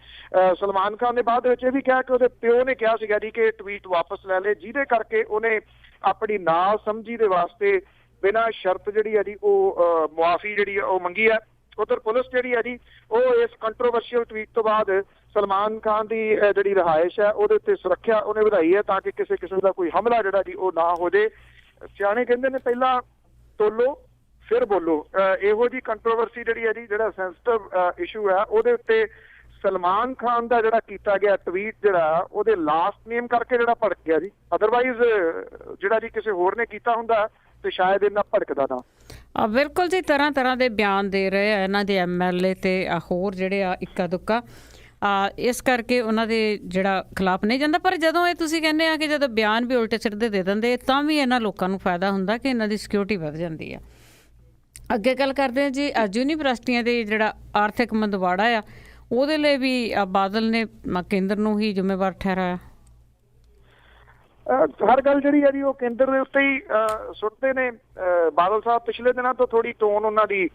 ਸਲਮਾਨ ਖਾਨ ਨੇ ਬਾਅਦ ਵਿੱਚ ਇਹ ਵੀ ਕਿਹਾ ਕਿ ਉਹਦੇ ਪਿਓ ਨੇ ਕਿਹਾ ਸੀਗਾ ਜੀ ਕਿ ਟਵੀਟ ਵਾਪਸ ਲੈ ਲਏ, ਜਿਹਦੇ ਕਰਕੇ ਉਹਨੇ ਆਪਣੀ ਨਾ ਸਮਝੀ ਦੇ ਵਾਸਤੇ ਬਿਨਾਂ ਸ਼ਰਤ ਜਿਹੜੀ ਹੈ ਜੀ ਉਹ ਮੁਆਫੀ ਜਿਹੜੀ ਉਹ ਮੰਗੀ ਹੈ। ਉਧਰ ਪੁਲਿਸ ਜਿਹੜੀ ਹੈ ਜੀ ਉਹ ਇਸ ਕੰਟਰੋਵਰਸ਼ੀਅਲ ਟਵੀਟ ਤੋਂ ਬਾਅਦ ਸਲਮਾਨ ਖਾਨ ਦੀ ਜਿਹੜੀ ਰਿਹਾਇਸ਼ ਹੈ ਉਹਦੇ ਉੱਤੇ ਸੁਰੱਖਿਆ ਉਹਨੇ ਵਧਾਈ ਹੈ ਤਾਂ ਕਿ ਕਿਸੇ ਕਿਸਮ ਦਾ ਕੋਈ ਹਮਲਾ ਜਿਹੜਾ ਜੀ ਉਹ ਨਾ ਹੋ ਜੇ। ਸਿਆਣੇ ਕਹਿੰਦੇ ਨੇ ਪਹਿਲਾਂ ਤੋਲੋ ਫਿਰ ਬੋਲੋ। ਇਹੋ ਜੀ ਕੰਟਰੋਵਰਸੀ ਜਿਹੜੀ ਹੈ ਜੀ ਜਿਹੜਾ ਸੈਂਸਿਟਿਵ ਇਸ਼ੂ ਹੈ ਉਹਦੇ ਉੱਤੇ ਸਲਮਾਨ ਖਾਨ ਦਾ ਜਿਹੜਾ ਕੀਤਾ ਗਿਆ ਟਵੀਟ ਜਿਹੜਾ ਉਹਦੇ ਲਾਸਟ ਨੇਮ ਕਰਕੇ ਜਿਹੜਾ ਭੜਕ ਗਿਆ ਜੀ। ਅਦਰਵਾਈਜ਼ ਜਿਹੜਾ ਜੀ ਕਿਸੇ ਹੋਰ ਨੇ ਕੀਤਾ ਹੁੰਦਾ ਤੇ ਸ਼ਾਇਦ ਇੰਨਾ ਭੜਕਦਾ ਨਾ। ਬਿਲਕੁਲ ਜੀ, ਤਰ੍ਹਾਂ ਤਰ੍ਹਾਂ ਦੇ ਬਿਆਨ ਦੇ ਰਹੇ ਆ ਇਹਨਾਂ ਦੇ MLA ਤੇ ਹੋਰ ਜਿਹੜੇ ਆ ਇੱਕਾ ਦੁੱਕਾ, ਇਸ ਕਰਕੇ ਉਹਨਾਂ ਦੇ ਜਿਹੜਾ ਖਿਲਾਫ ਨਹੀਂ ਜਾਂਦਾ। ਪਰ ਜਦੋਂ ਇਹ ਤੁਸੀਂ ਕਹਿੰਦੇ ਆ ਕਿ ਜਦੋਂ ਬਿਆਨ ਵੀ ਉਲਟੇ ਸਿੱਧੇ ਦੇ ਦਿੰਦੇ ਤਾਂ ਵੀ ਇਹਨਾਂ ਲੋਕਾਂ ਨੂੰ ਫਾਇਦਾ ਹੁੰਦਾ ਕਿ ਇਹਨਾਂ ਦੀ ਸਿਕਿਉਰਿਟੀ ਵੱਧ ਜਾਂਦੀ ਆ। ਅੱਗੇ ਗੱਲ ਕਰਦੇ ਹਾਂ ਜੀ ਯੂਨੀਵਰਸਿਟੀਆਂ ਦੇ ਜਿਹੜਾ ਆਰਥਿਕ ਮੰਦਵਾੜਾ ਆ ਉਹਦੇ ਲਈ ਵੀ ਬਾਦਲ ਨੇ ਕੇਂਦਰ ਨੂੰ ਹੀ ਜ਼ਿੰਮੇਵਾਰ ਠਹਿਰਾਇਆ। ਹਰ ਗੱਲ ਜਿਹੜੀ ਹੈ ਜੀ ਉਹ ਕੇਂਦਰ ਦੇ ਉੱਤੇ ਹੀ ਸੁੱਟਦੇ ਨੇ। ਬਾਦਲ ਸਾਹਿਬ ਪਿਛਲੇ ਦਿਨਾਂ ਤੋਂ ਥੋੜੀ ਟੋਨ ਉਹਨਾਂ ਦੀ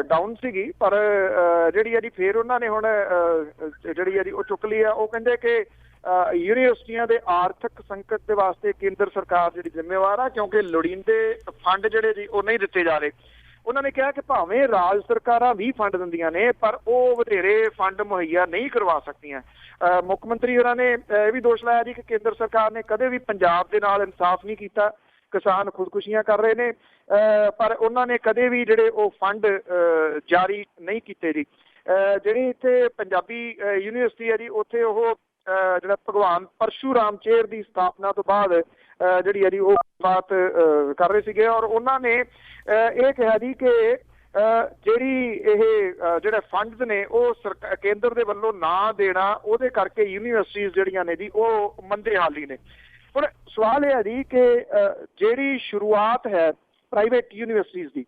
ਡਾਊਨ ਸੀਗੀ, ਪਰ ਜਿਹੜੀ ਹੈ ਜੀ ਫਿਰ ਉਹਨਾਂ ਨੇ ਹੁਣ ਜਿਹੜੀ ਹੈ ਜੀ ਉਹ ਚੁੱਕ ਲਈ ਆ। ਉਹ ਕਹਿੰਦੇ ਕਿ ਯੂਨੀਵਰਸਿਟੀਆਂ ਦੇ ਆਰਥਿਕ ਸੰਕਟ ਦੇ ਵਾਸਤੇ ਕੇਂਦਰ ਸਰਕਾਰ ਜਿਹੜੀ ਜ਼ਿੰਮੇਵਾਰ ਆ, ਕਿਉਂਕਿ ਲੋੜੀਂਦੇ ਫੰਡ ਜਿਹੜੇ ਜੀ ਉਹ ਨਹੀਂ ਦਿੱਤੇ ਜਾ ਰਹੇ। ਉਹਨਾਂ ਨੇ ਕਿਹਾ ਕਿ ਭਾਵੇਂ ਰਾਜ ਸਰਕਾਰਾਂ ਵੀ ਫੰਡ ਦਿੰਦੀਆਂ ਨੇ ਪਰ ਉਹ ਵਧੇਰੇ ਫੰਡ ਮੁਹੱਈਆ ਨਹੀਂ ਕਰਵਾ ਸਕਦੀਆਂ। ਮੁੱਖ ਮੰਤਰੀ ਹੋਰਾਂ ਨੇ ਇਹ ਵੀ ਦੋਸ਼ ਲਾਇਆ ਜੀ ਕਿ ਕੇਂਦਰ ਸਰਕਾਰ ਨੇ ਕਦੇ ਵੀ ਪੰਜਾਬ ਦੇ ਨਾਲ ਇਨਸਾਫ ਨਹੀਂ ਕੀਤਾ। ਕਿਸਾਨ ਖੁਦਕੁਸ਼ੀਆਂ ਕਰ ਰਹੇ ਨੇ ਪਰ ਉਹਨਾਂ ਨੇ ਕਦੇ ਵੀ ਜਿਹੜੇ ਉਹ ਫੰਡ ਜਾਰੀ ਨਹੀਂ ਕੀਤੇ ਜੀ। ਜਿਹੜੀ ਇੱਥੇ ਪੰਜਾਬੀ ਯੂਨੀਵਰਸਿਟੀ ਹੈ ਜੀ ਉੱਥੇ ਉਹ ਜਿਹੜਾ ਭਗਵਾਨ ਪਰਸ਼ੂਰਾਮ ਚੇਅਰ ਦੀ ਸਥਾਪਨਾ ਤੋਂ ਬਾਅਦ ਜਿਹੜੀ ਹੈ ਜੀ ਉਹ ਬਾਤ ਕਰ ਰਹੇ ਸੀਗੇ, ਔਰ ਉਹਨਾਂ ਨੇ ਇਹ ਕਿਹਾ ਜੀ ਕਿ ਜਿਹੜੀ ਇਹ ਜਿਹੜੇ ਫੰਡਸ ਨੇ ਉਹ ਕੇਂਦਰ ਦੇ ਵੱਲੋਂ ਨਾ ਦੇਣਾ ਉਹਦੇ ਕਰਕੇ ਯੂਨੀਵਰਸਿਟੀਜ਼ ਜਿਹੜੀਆਂ ਨੇ ਜੀ ਉਹ ਮੰਦੇ ਹਾਲੀ ਨੇ। ਹੁਣ ਸਵਾਲ ਇਹ ਹੈ ਜੀ ਕਿ ਜਿਹੜੀ ਸ਼ੁਰੂਆਤ ਹੈ ਪ੍ਰਾਈਵੇਟ ਯੂਨੀਵਰਸਿਟੀਜ਼ ਦੀ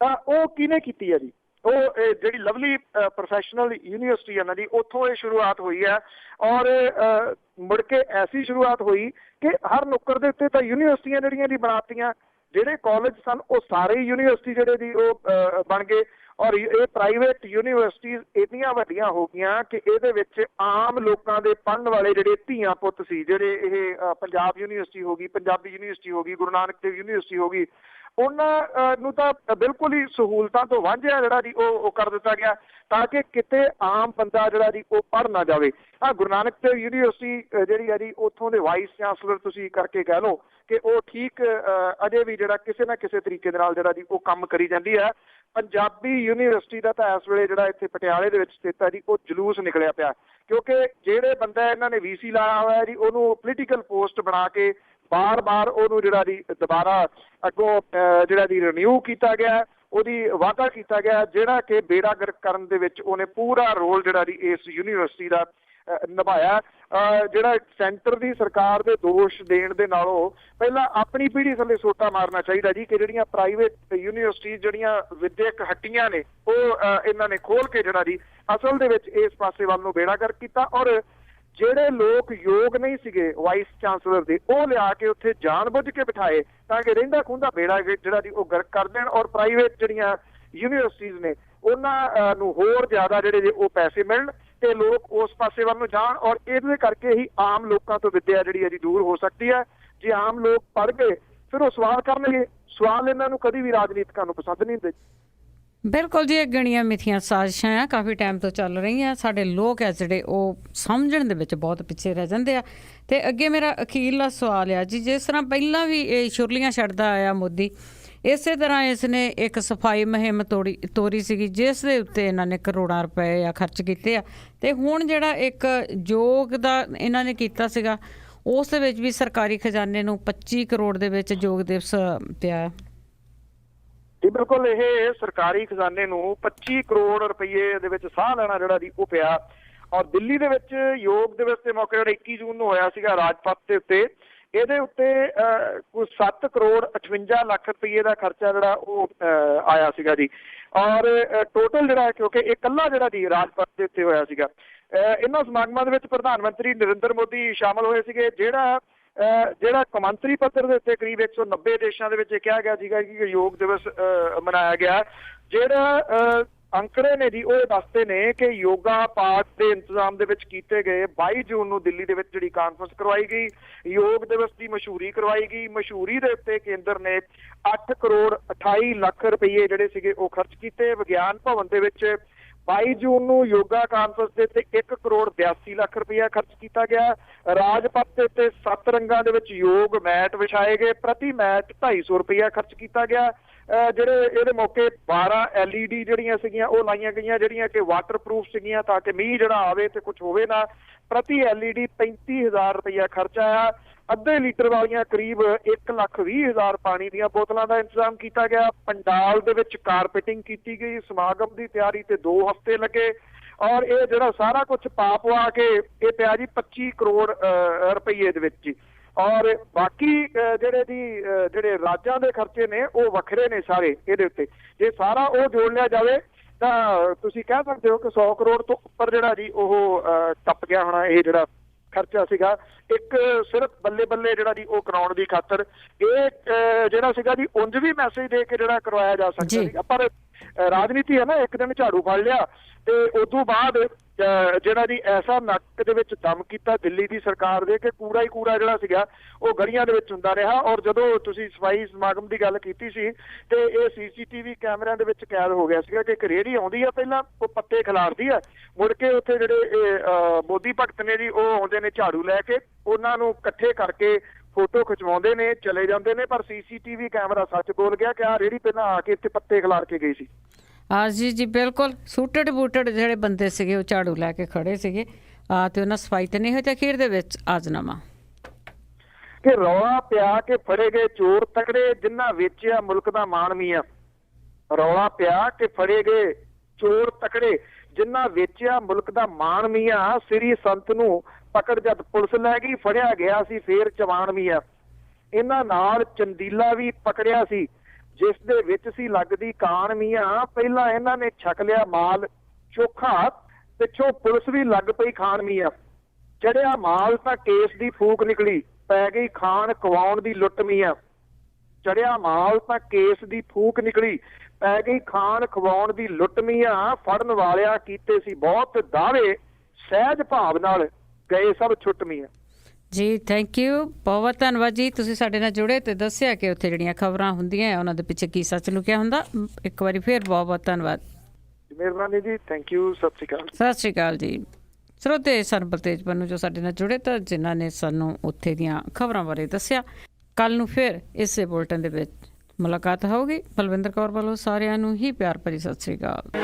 ਤਾਂ ਉਹ ਕਿਹਨੇ ਕੀਤੀ ਹੈ ਜੀ? ਉਹ ਜਿਹੜੀ ਲਵਲੀ ਪ੍ਰੋਫੈਸ਼ਨਲ ਯੂਨੀਵਰਸਿਟੀ ਹੈ ਨਾ ਜੀ ਉੱਥੋਂ ਇਹ ਸ਼ੁਰੂਆਤ ਹੋਈ ਹੈ, ਔਰ ਮੁੜ ਕੇ ਐਸੀ ਸ਼ੁਰੂਆਤ ਹੋਈ ਕਿ ਹਰ ਨੁੱਕਰ ਦੇ ਉੱਤੇ ਤਾਂ ਯੂਨੀਵਰਸਿਟੀਆਂ ਜਿਹੜੀਆਂ ਜੀ ਬਣਾਤੀਆਂ। ਜਿਹੜੇ ਕਾਲਜ ਸਨ ਉਹ ਸਾਰੇ ਯੂਨੀਵਰਸਿਟੀ ਜਿਹੜੇ ਜੀ ਉਹ ਬਣ ਗਏ, ਔਰ ਇਹ ਪ੍ਰਾਈਵੇਟ ਯੂਨੀਵਰਸਿਟੀਜ਼ ਇੰਨੀਆਂ ਵੱਡੀਆਂ ਹੋ ਗਈਆਂ ਕਿ ਇਹਦੇ ਵਿੱਚ ਆਮ ਲੋਕਾਂ ਦੇ ਪੜ੍ਹਨ ਵਾਲੇ ਜਿਹੜੇ ਧੀਆਂ ਪੁੱਤ ਸੀ, ਜਿਹੜੇ ਇਹ ਪੰਜਾਬ ਯੂਨੀਵਰਸਿਟੀ ਹੋ ਗਈ, ਪੰਜਾਬੀ ਯੂਨੀਵਰਸਿਟੀ ਹੋ ਗਈ, ਗੁਰੂ ਨਾਨਕ ਦੇਵ ਯੂਨੀਵਰਸਿਟੀ ਹੋ ਗਈ, ਉਹਨਾਂ ਨੂੰ ਤਾਂ ਬਿਲਕੁਲ ਹੀ ਸਹੂਲਤਾਂ ਤੋਂ ਵਾਂਝਿਆ ਜਿਹੜਾ ਜੀ ਉਹ ਕਰ ਦਿੱਤਾ ਗਿਆ ਤਾਂ ਕਿ ਕਿਤੇ ਆਮ ਬੰਦਾ ਜਿਹੜਾ ਜੀ ਉਹ ਪੜ੍ਹ ਨਾ ਜਾਵੇ। ਗੁਰੂ ਨਾਨਕ ਦੇਵ ਯੂਨੀਵਰਸਿਟੀ ਜਿਹੜੀ ਹੈ ਜੀ ਉੱਥੋਂ ਦੇ ਵਾਈਸ ਚਾਂਸਲਰ ਤੁਸੀਂ ਕਰਕੇ ਕਹਿ ਲਓ ਕਿ ਉਹ ਠੀਕ ਅਜੇ ਵੀ ਜਿਹੜਾ ਕਿਸੇ ਨਾ ਕਿਸੇ ਤਰੀਕੇ ਦੇ ਨਾਲ ਜਿਹੜਾ ਜੀ ਉਹ ਕੰਮ ਕਰੀ ਜਾਂਦੀ ਹੈ। ਪੰਜਾਬੀ ਯੂਨੀਵਰਸਿਟੀ ਦਾ ਤਾਂ ਇਸ ਵੇਲੇ ਜਿਹੜਾ ਇੱਥੇ ਪਟਿਆਲੇ ਦੇ ਵਿੱਚ ਸਥਿਤ ਹੈ ਜੀ ਉਹ ਜਲੂਸ ਨਿਕਲਿਆ ਪਿਆ, ਕਿਉਂਕਿ ਜਿਹੜੇ ਬੰਦਾ ਇਹਨਾਂ ਨੇ VC ਲਾਇਆ ਹੋਇਆ ਜੀ ਉਹਨੂੰ ਪੋਲੀਟੀਕਲ ਪੋਸਟ ਬਣਾ ਕੇ ਬਾਰ-ਬਾਰ ਉਹਨੂੰ ਜਿਹੜਾ ਜੀ ਦੁਬਾਰਾ ਅੱਗੋਂ ਜਿਹੜਾ ਜੀ ਰਿਨਿਊ ਕੀਤਾ ਗਿਆ, ਉਹਦੀ ਵਾਅਦਾ ਕੀਤਾ ਗਿਆ, ਜਿਹੜਾ ਕਿ ਬੇੜਾ ਗਰਕ ਕਰਨ ਦੇ ਵਿੱਚ ਉਹਨੇ ਪੂਰਾ ਰੋਲ ਜਿਹੜਾ ਜੀ ਇਸ ਯੂਨੀਵਰਸਿਟੀ ਦਾ ਨਿਭਾਇਆ। ਜਿਹੜਾ ਸੈਂਟਰ ਦੀ ਸਰਕਾਰ ਦੇ ਦੋਸ਼ ਦੇਣ ਦੇ ਨਾਲੋਂ ਪਹਿਲਾਂ ਆਪਣੀ ਪੀੜ੍ਹੀ ਥੱਲੇ ਸੋਟਾ ਮਾਰਨਾ ਚਾਹੀਦਾ ਜੀ ਕਿ ਜਿਹੜੀਆਂ ਪ੍ਰਾਈਵੇਟ ਯੂਨੀਵਰਸਿਟੀ ਜਿਹੜੀਆਂ ਵਿਦਿਅਕ ਹੱਟੀਆਂ ਨੇ ਉਹ ਇਹਨਾਂ ਨੇ ਖੋਲ ਕੇ ਜਿਹੜਾ ਜੀ ਅਸਲ ਦੇ ਵਿੱਚ ਇਸ ਪਾਸੇ ਵੱਲ ਨੂੰ ਬੇੜਾ ਗਰਕ ਕੀਤਾ। ਔਰ ਜਿਹੜੇ ਲੋਕ ਯੋਗ ਨਹੀਂ ਸੀਗੇ ਵਾਈਸ ਚਾਂਸਲਰ ਦੇ ਉਹ ਲਿਆ ਕੇ ਉੱਥੇ ਜਾਣਬੁੱਝ ਕੇ ਬਿਠਾਏ ਤਾਂ ਕਿ ਰਹਿੰਦਾ ਖੁੰਦਾ ਬੇੜਾ ਜਿਹੜਾ ਜੀ ਉਹ ਗਰਕ ਕਰ ਦੇਣ ਔਰ ਪ੍ਰਾਈਵੇਟ ਜਿਹੜੀਆਂ ਯੂਨੀਵਰਸਿਟੀਜ਼ ਨੇ ਉਹਨਾਂ ਨੂੰ ਹੋਰ ਜ਼ਿਆਦਾ ਜਿਹੜੇ ਜੇ ਉਹ ਪੈਸੇ ਮਿਲਣ ਤੇ ਲੋਕ ਉਸ ਪਾਸੇ ਵੱਲ ਨੂੰ ਜਾਣ। ਔਰ ਇਹਦੇ ਕਰਕੇ ਹੀ ਆਮ ਲੋਕਾਂ ਤੋਂ ਵਿੱਦਿਆ ਜਿਹੜੀ ਹੈ ਜੀ ਦੂਰ ਹੋ ਸਕਦੀ ਹੈ। ਜੇ ਆਮ ਲੋਕ ਪੜ੍ਹ ਗਏ ਫਿਰ ਉਹ ਸਵਾਲ ਕਰਨਗੇ, ਸਵਾਲ ਇਹਨਾਂ ਨੂੰ ਕਦੀ ਵੀ ਰਾਜਨੀਤਿਕਾਂ ਨੂੰ ਪਸੰਦ ਨਹੀਂ ਹੁੰਦੇ। ਬਿਲਕੁਲ ਜੀ, ਇਹ ਗਣੀਆਂ ਮਿੱਥੀਆਂ ਸਾਜ਼ਿਸ਼ਾਂ ਆ ਕਾਫੀ ਟਾਈਮ ਤੋਂ ਚੱਲ ਰਹੀਆਂ। ਸਾਡੇ ਲੋਕ ਆ ਜਿਹੜੇ ਉਹ ਸਮਝਣ ਦੇ ਵਿੱਚ ਬਹੁਤ ਪਿੱਛੇ ਰਹਿ ਜਾਂਦੇ ਆ। ਤੇ ਅੱਗੇ ਮੇਰਾ ਅਖੀਰਲਾ ਸਵਾਲ ਆ ਜੀ, ਜਿਸ ਤਰ੍ਹਾਂ ਪਹਿਲਾਂ ਵੀ ਇਹ ਛੁਰਲੀਆਂ ਛੱਡਦਾ ਆਇਆ ਮੋਦੀ, ਇਸੇ ਤਰ੍ਹਾਂ ਇਸ ਨੇ ਇੱਕ ਸਫਾਈ ਮੁਹਿੰਮ ਤੋਰੀ ਸੀਗੀ ਜਿਸ ਦੇ ਉੱਤੇ ਇਹਨਾਂ ਨੇ ਕਰੋੜਾਂ ਰੁਪਏ ਖਰਚ ਕੀਤੇ ਆ। ਤੇ ਹੁਣ ਜਿਹੜਾ ਇੱਕ ਯੋਗ ਦਾ ਇਹਨਾਂ ਨੇ ਕੀਤਾ ਸੀਗਾ ਉਸ ਦੇ ਵਿੱਚ ਵੀ ਸਰਕਾਰੀ ਖਜ਼ਾਨੇ ਨੂੰ 25 ਕਰੋੜ ਦੇ ਵਿੱਚ ਯੋਗ ਦਿਵਸ ਪਿਆ। ਜੀ ਬਿਲਕੁਲ, ਇਹ ਸਰਕਾਰੀ ਖਜ਼ਾਨੇ ਨੂੰ 25 ਕਰੋੜ ਰੁਪਏ ਦੇ ਵਿੱਚ ਸਾਹ ਲੈਣਾ ਜਿਹੜਾ ਜੀ ਉਹ ਪਿਆ। ਔਰ ਦਿੱਲੀ ਦੇ ਵਿੱਚ ਯੋਗ ਦਿਵਸ ਦੇ ਮੌਕੇ ਜਿਹੜਾ 21 ਜੂਨ ਨੂੰ ਹੋਇਆ ਸੀਗਾ ਰਾਜਪਥ ਦੇ ਉੱਤੇ, ਇਹਦੇ ਉੱਤੇ ਕੁਝ 7 ਕਰੋੜ 58 ਲੱਖ ਰੁਪਏ ਦਾ ਖਰਚਾ ਜਿਹੜਾ ਉਹ ਆਇਆ ਸੀਗਾ ਜੀ। ਔਰ ਟੋਟਲ ਜਿਹੜਾ ਕਿਉਂਕਿ ਇਹ ਇਕੱਲਾ ਜਿਹੜਾ ਜੀ ਰਾਜਪਥ ਦੇ ਉੱਤੇ ਹੋਇਆ ਸੀਗਾ। ਇਹਨਾਂ ਸਮਾਗਮਾਂ ਦੇ ਵਿੱਚ ਪ੍ਰਧਾਨ ਮੰਤਰੀ ਨਰਿੰਦਰ ਮੋਦੀ ਸ਼ਾਮਲ ਹੋਏ ਸੀਗੇ। ਜਿਹੜਾ ਕੌਮਾਂਤਰੀ ਪੱਧਰ ਦੇ ਉੱਤੇ ਕਰੀਬ 190 ਦੇਸ਼ਾਂ ਦੇ ਵਿੱਚ ਕਿਹਾ ਗਿਆ ਸੀਗਾ ਕਿ ਯੋਗ ਦਿਵਸ ਮਨਾਇਆ ਗਿਆ। ਜਿਹੜਾ ਅੰਕੜੇ ਨੇ ਜੀ ਉਹ ਦੱਸਦੇ ਨੇ ਕਿ ਯੋਗਾ ਪਾਠ ਦੇ ਇੰਤਜ਼ਾਮ ਦੇ ਵਿੱਚ ਕੀਤੇ ਗਏ 22 ਜੂਨ ਨੂੰ ਦਿੱਲੀ ਦੇ ਵਿੱਚ ਜਿਹੜੀ ਕਾਨਫਰੰਸ ਕਰਵਾਈ ਗਈ, ਯੋਗ ਦਿਵਸ ਦੀ ਮਸ਼ਹੂਰੀ ਕਰਵਾਈ ਗਈ। ਮਸ਼ਹੂਰੀ ਦੇ ਉੱਤੇ ਕੇਂਦਰ ਨੇ 8 ਕਰੋੜ 28 ਲੱਖ ਰੁਪਏ ਜਿਹੜੇ ਸੀਗੇ ਉਹ ਖਰਚ ਕੀਤੇ। ਵਿਗਿਆਨ ਭਵਨ ਦੇ ਵਿੱਚ 22 ਜੂਨ ਨੂੰ ਯੋਗਾ ਕਾਨਫਰੰਸ ਦੇ ਉੱਤੇ 1 ਕਰੋੜ 82 ਲੱਖ ਰੁਪਇਆ ਖਰਚ ਕੀਤਾ ਗਿਆ। ਰਾਜਪਥ ਦੇ ਉੱਤੇ 7 ਰੰਗਾਂ ਦੇ ਵਿੱਚ ਯੋਗ ਮੈਟ ਵਿਛਾਏ ਗਏ, ਪ੍ਰਤੀ ਮੈਟ 250 ਰੁਪਇਆ ਖਰਚ ਕੀਤਾ ਗਿਆ। ਜਿਹੜੇ ਇਹਦੇ ਮੌਕੇ 12 LED ਜਿਹੜੀਆਂ ਸੀਗੀਆਂ ਉਹ ਲਾਈਆਂ ਗਈਆਂ ਜਿਹੜੀਆਂ ਕਿ ਵਾਟਰਪ੍ਰੂਫ ਸੀਗੀਆਂ ਤਾਂ ਕਿ ਮੀਂਹ ਜਿਹੜਾ ਆਵੇ ਤੇ ਕੁਝ ਹੋਵੇ ਨਾ। ਪ੍ਰਤੀ LED 35,000 ਰੁਪਇਆ ਖਰਚਾ ਆਇਆ। ਅੱਧੇ ਲੀਟਰ ਵਾਲੀਆਂ ਕਰੀਬ 1,20,000 ਪਾਣੀ ਦੀਆਂ ਬੋਤਲਾਂ ਦਾ ਇੰਤਜ਼ਾਮ ਕੀਤਾ ਗਿਆ। ਪੰਡਾਲ ਦੇ ਵਿੱਚ ਕਾਰਪੇਟਿੰਗ ਕੀਤੀ ਗਈ। ਸਮਾਗਮ ਦੀ ਤਿਆਰੀ ਤੇ 2 ਹਫ਼ਤੇ ਲੱਗੇ। ਔਰ ਇਹ ਜਿਹੜਾ ਸਾਰਾ ਕੁਝ ਪਾ ਕੇ ਇਹ ਪਿਆ ਜੀ 25 ਕਰੋੜ ਰੁਪਏ ਦੇ ਵਿੱਚ ਜੀ। ਔਰ ਬਾਕੀ ਜਿਹੜੇ ਰਾਜਾਂ ਦੇ ਖਰਚੇ ਨੇ ਉਹ ਵੱਖਰੇ ਨੇ ਸਾਰੇ ਇਹਦੇ ਉੱਤੇ। ਜੇ ਸਾਰਾ ਉਹ ਜੋੜ ਲਿਆ ਜਾਵੇ ਤਾਂ ਤੁਸੀਂ ਕਹਿ ਸਕਦੇ ਹੋ ਕਿ 100 ਕਰੋੜ ਤੋਂ ਉੱਪਰ ਜਿਹੜਾ ਜੀ ਉਹ ਟੱਪ ਗਿਆ ਹੋਣਾ ਇਹ ਜਿਹੜਾ ਖਰਚਾ ਸੀਗਾ। ਇੱਕ ਸਿਰਫ ਬੱਲੇ ਬੱਲੇ ਜਿਹੜਾ ਜੀ ਉਹ ਕਰਾਉਣ ਦੀ ਖਾਤਰ ਇਹ ਜਿਹੜਾ ਸੀਗਾ ਜੀ ਉਂਝ ਵੀ ਮੈਸੇਜ ਦੇ ਕੇ ਜਿਹੜਾ ਕਰਵਾਇਆ ਜਾ ਸਕਦਾ ਸੀਗਾ, ਪਰ ਰਾਜਨੀਤੀ ਹੈ ਨਾ, ਇੱਕ ਦਿਨ ਝਾੜੂ ਫੜ ਲਿਆ ਤੇ ਉਦੋਂ ਬਾਅਦ ਜਿਹੜਾ ਜੀ ਐਸਾ ਨੱਕ ਦੇ ਵਿੱਚ ਦਮ ਕੀਤਾ ਦਿੱਲੀ ਦੀ ਸਰਕਾਰ ਦੇ ਕਿ ਕੂੜਾ ਹੀ ਕੂੜਾ ਜਿਹੜਾ ਸੀਗਾ ਉਹ ਗਲੀਆਂ ਦੇ ਵਿੱਚ ਹੁੰਦਾ ਰਿਹਾ। ਔਰ ਜਦੋਂ ਤੁਸੀਂ ਸਫਾਈ ਸਮਾਗਮ ਦੀ ਗੱਲ ਕੀਤੀ ਸੀ ਤੇ ਇਹ CCTV ਕੈਮਰਿਆਂ ਦੇ ਵਿੱਚ ਕੈਦ ਹੋ ਗਿਆ ਸੀਗਾ ਕਿ ਇੱਕ ਰੇਹੜੀ ਆਉਂਦੀ ਆ, ਪਹਿਲਾਂ ਉਹ ਪੱਤੇ ਖਿਲਾਰਦੀ ਆ, ਮੁੜ ਕੇ ਉੱਥੇ ਜਿਹੜੇ ਮੋਦੀ ਭਗਤ ਨੇ ਜੀ ਉਹ ਆਉਂਦੇ ਨੇ ਝਾੜੂ ਲੈ ਕੇ, ਉਹਨਾਂ ਨੂੰ ਇਕੱਠੇ ਕਰਕੇ ਫੋਟੋ ਖਿਚਵਾਉਂਦੇ ਨੇ, ਚਲੇ ਜਾਂਦੇ ਨੇ। ਪਰ CCTV ਕੈਮਰਾ ਸੱਚ ਬੋਲ ਗਿਆ ਕਿ ਆਹ ਰੇਹੜੀ ਪਹਿਲਾਂ ਆ ਕੇ ਇੱਥੇ ਪੱਤੇ ਖਿਲਾਰ ਕੇ ਗਈ ਸੀ। ਜੀ ਬਿਲਕੁਲ, ਸੂਟਡ ਬੂਟਡ ਜਿਹੜੇ ਬੰਦੇ ਸੀਗੇ ਉਹ ਝਾੜੂ ਲੈ ਕੇ ਖੜੇ ਸੀਗੇ ਤੇ ਉਹਨਾਂ ਸਫਾਈ ਤੇ ਨਹੀਂ ਹੋਈ। ਤੇ ਅਖੀਰ ਦੇ ਵਿੱਚ ਆਜ਼ਨਾਮਾ ਕਿ ਰੌਲਾ ਪਿਆ ਕਿ ਫੜੇ ਗਏ ਚੋਰ ਤਕੜੇ ਜਿਨ੍ਹਾਂ ਵੇਚਿਆ ਮੁਲਕ ਦਾ ਮਾਣ ਮੀਆਂ। ਰੌਲਾ ਪਿਆ ਕਿ ਫੜੇ ਗਏ ਚੋਰ ਤਕੜੇ ਜਿਨ੍ਹਾਂ ਵੇਚਿਆ ਮੁਲਕ ਦਾ ਮਾਣ ਮੀਆਂ। ਸ੍ਰੀ ਸੰਤ ਨੂੰ ਪਕੜ ਜਦ ਪੁਲਿਸ ਲੈ ਗਈ, ਫੜਿਆ ਗਿਆ ਸੀ ਫੇਰ ਜਵਾਨ ਮੀਆਂ। ਇਹਨਾਂ ਨਾਲ ਚੰਦੀਲਾ ਵੀ ਪਕੜਿਆ ਸੀ ਜਿਸ ਦੇ ਵਿੱਚ ਸੀ ਲੱਗਦੀ ਕਾਣ ਮੀਆਂ। ਪਹਿਲਾਂ ਇਹਨਾਂ ਨੇ ਛਕ ਲਿਆ ਮਾਲ ਚੋਖਾ, ਪਿੱਛੋਂ ਪੁਲਿਸ ਵੀ ਲੱਗ ਪਈ ਖਾਣ ਮੀਆਂ। ਚੜਿਆ ਮਾਲ ਤਾਂ ਕੇਸ ਦੀ ਫੂਕ ਨਿਕਲੀ, ਪੈ ਗਈ ਖਾਣ ਕਵਾਉਣ ਦੀ ਲੁੱਟ ਮੀਆਂ। ਚੜਿਆ ਮਾਲ ਤਾਂ ਕੇਸ ਦੀ ਫੂਕ ਨਿਕਲੀ, ਪੈ ਗਈ ਖਾਣ ਖਵਾਉਣ ਦੀ ਲੁੱਟ ਮੀਆਂ, ਫੜਨ ਵਾਲਿਆਂ ਕੀਤੇ ਸੀ ਬਹੁਤ ਦਾਅਵੇ, ਸਹਿਜ ਭਾਵ ਨਾਲ ਗਏ ਸਭ ਛੁੱਟ ਮੀਆਂ। ਜੀ ਥੈਂਕ ਯੂ, ਬਹੁਤ ਧੰਨਵਾਦ ਜੀ। ਤੁਸੀਂ ਸਾਡੇ ਨਾਲ ਜੁੜੇ ਤੇ ਦੱਸਿਆ ਕਿ ਉੱਥੇ ਜਿਹੜੀਆਂ ਖਬਰਾਂ ਹੁੰਦੀਆਂ ਉਹਨਾਂ ਦੇ ਪਿੱਛੇ ਕੀ ਸੱਚ ਲੁਕਿਆ ਹੁੰਦਾ। ਇੱਕ ਵਾਰੀ ਫਿਰ ਬਹੁਤ ਬਹੁਤ ਧੰਨਵਾਦ। ਮਿਹਰਬਾਨੀ ਜੀ, ਥੈਂਕ ਯੂ, ਸਤਿ ਸ਼੍ਰੀ ਅਕਾਲ। ਸਤਿ ਸ਼੍ਰੀ ਅਕਾਲ ਜੀ। ਸਰੋਤੇ ਸਨ ਬਲਤੇਜ ਪੰਨੂ ਜੋ ਸਾਡੇ ਨਾਲ ਜੁੜੇ ਤਾਂ ਜਿਨ੍ਹਾਂ ਨੇ ਸਾਨੂੰ ਉੱਥੇ ਦੀਆਂ ਖਬਰਾਂ ਬਾਰੇ ਦੱਸਿਆ। ਕੱਲ੍ਹ ਨੂੰ ਫਿਰ ਇਸੇ ਬੁਲਟਨ ਦੇ ਵਿੱਚ ਮੁਲਾਕਾਤ ਹੋਊਗੀ। ਬਲਵਿੰਦਰ ਕੌਰ ਵੱਲੋਂ ਸਾਰਿਆਂ ਨੂੰ ਹੀ ਪਿਆਰ ਭਰੀ ਸਤਿ ਸ਼੍ਰੀ ਅਕਾਲ।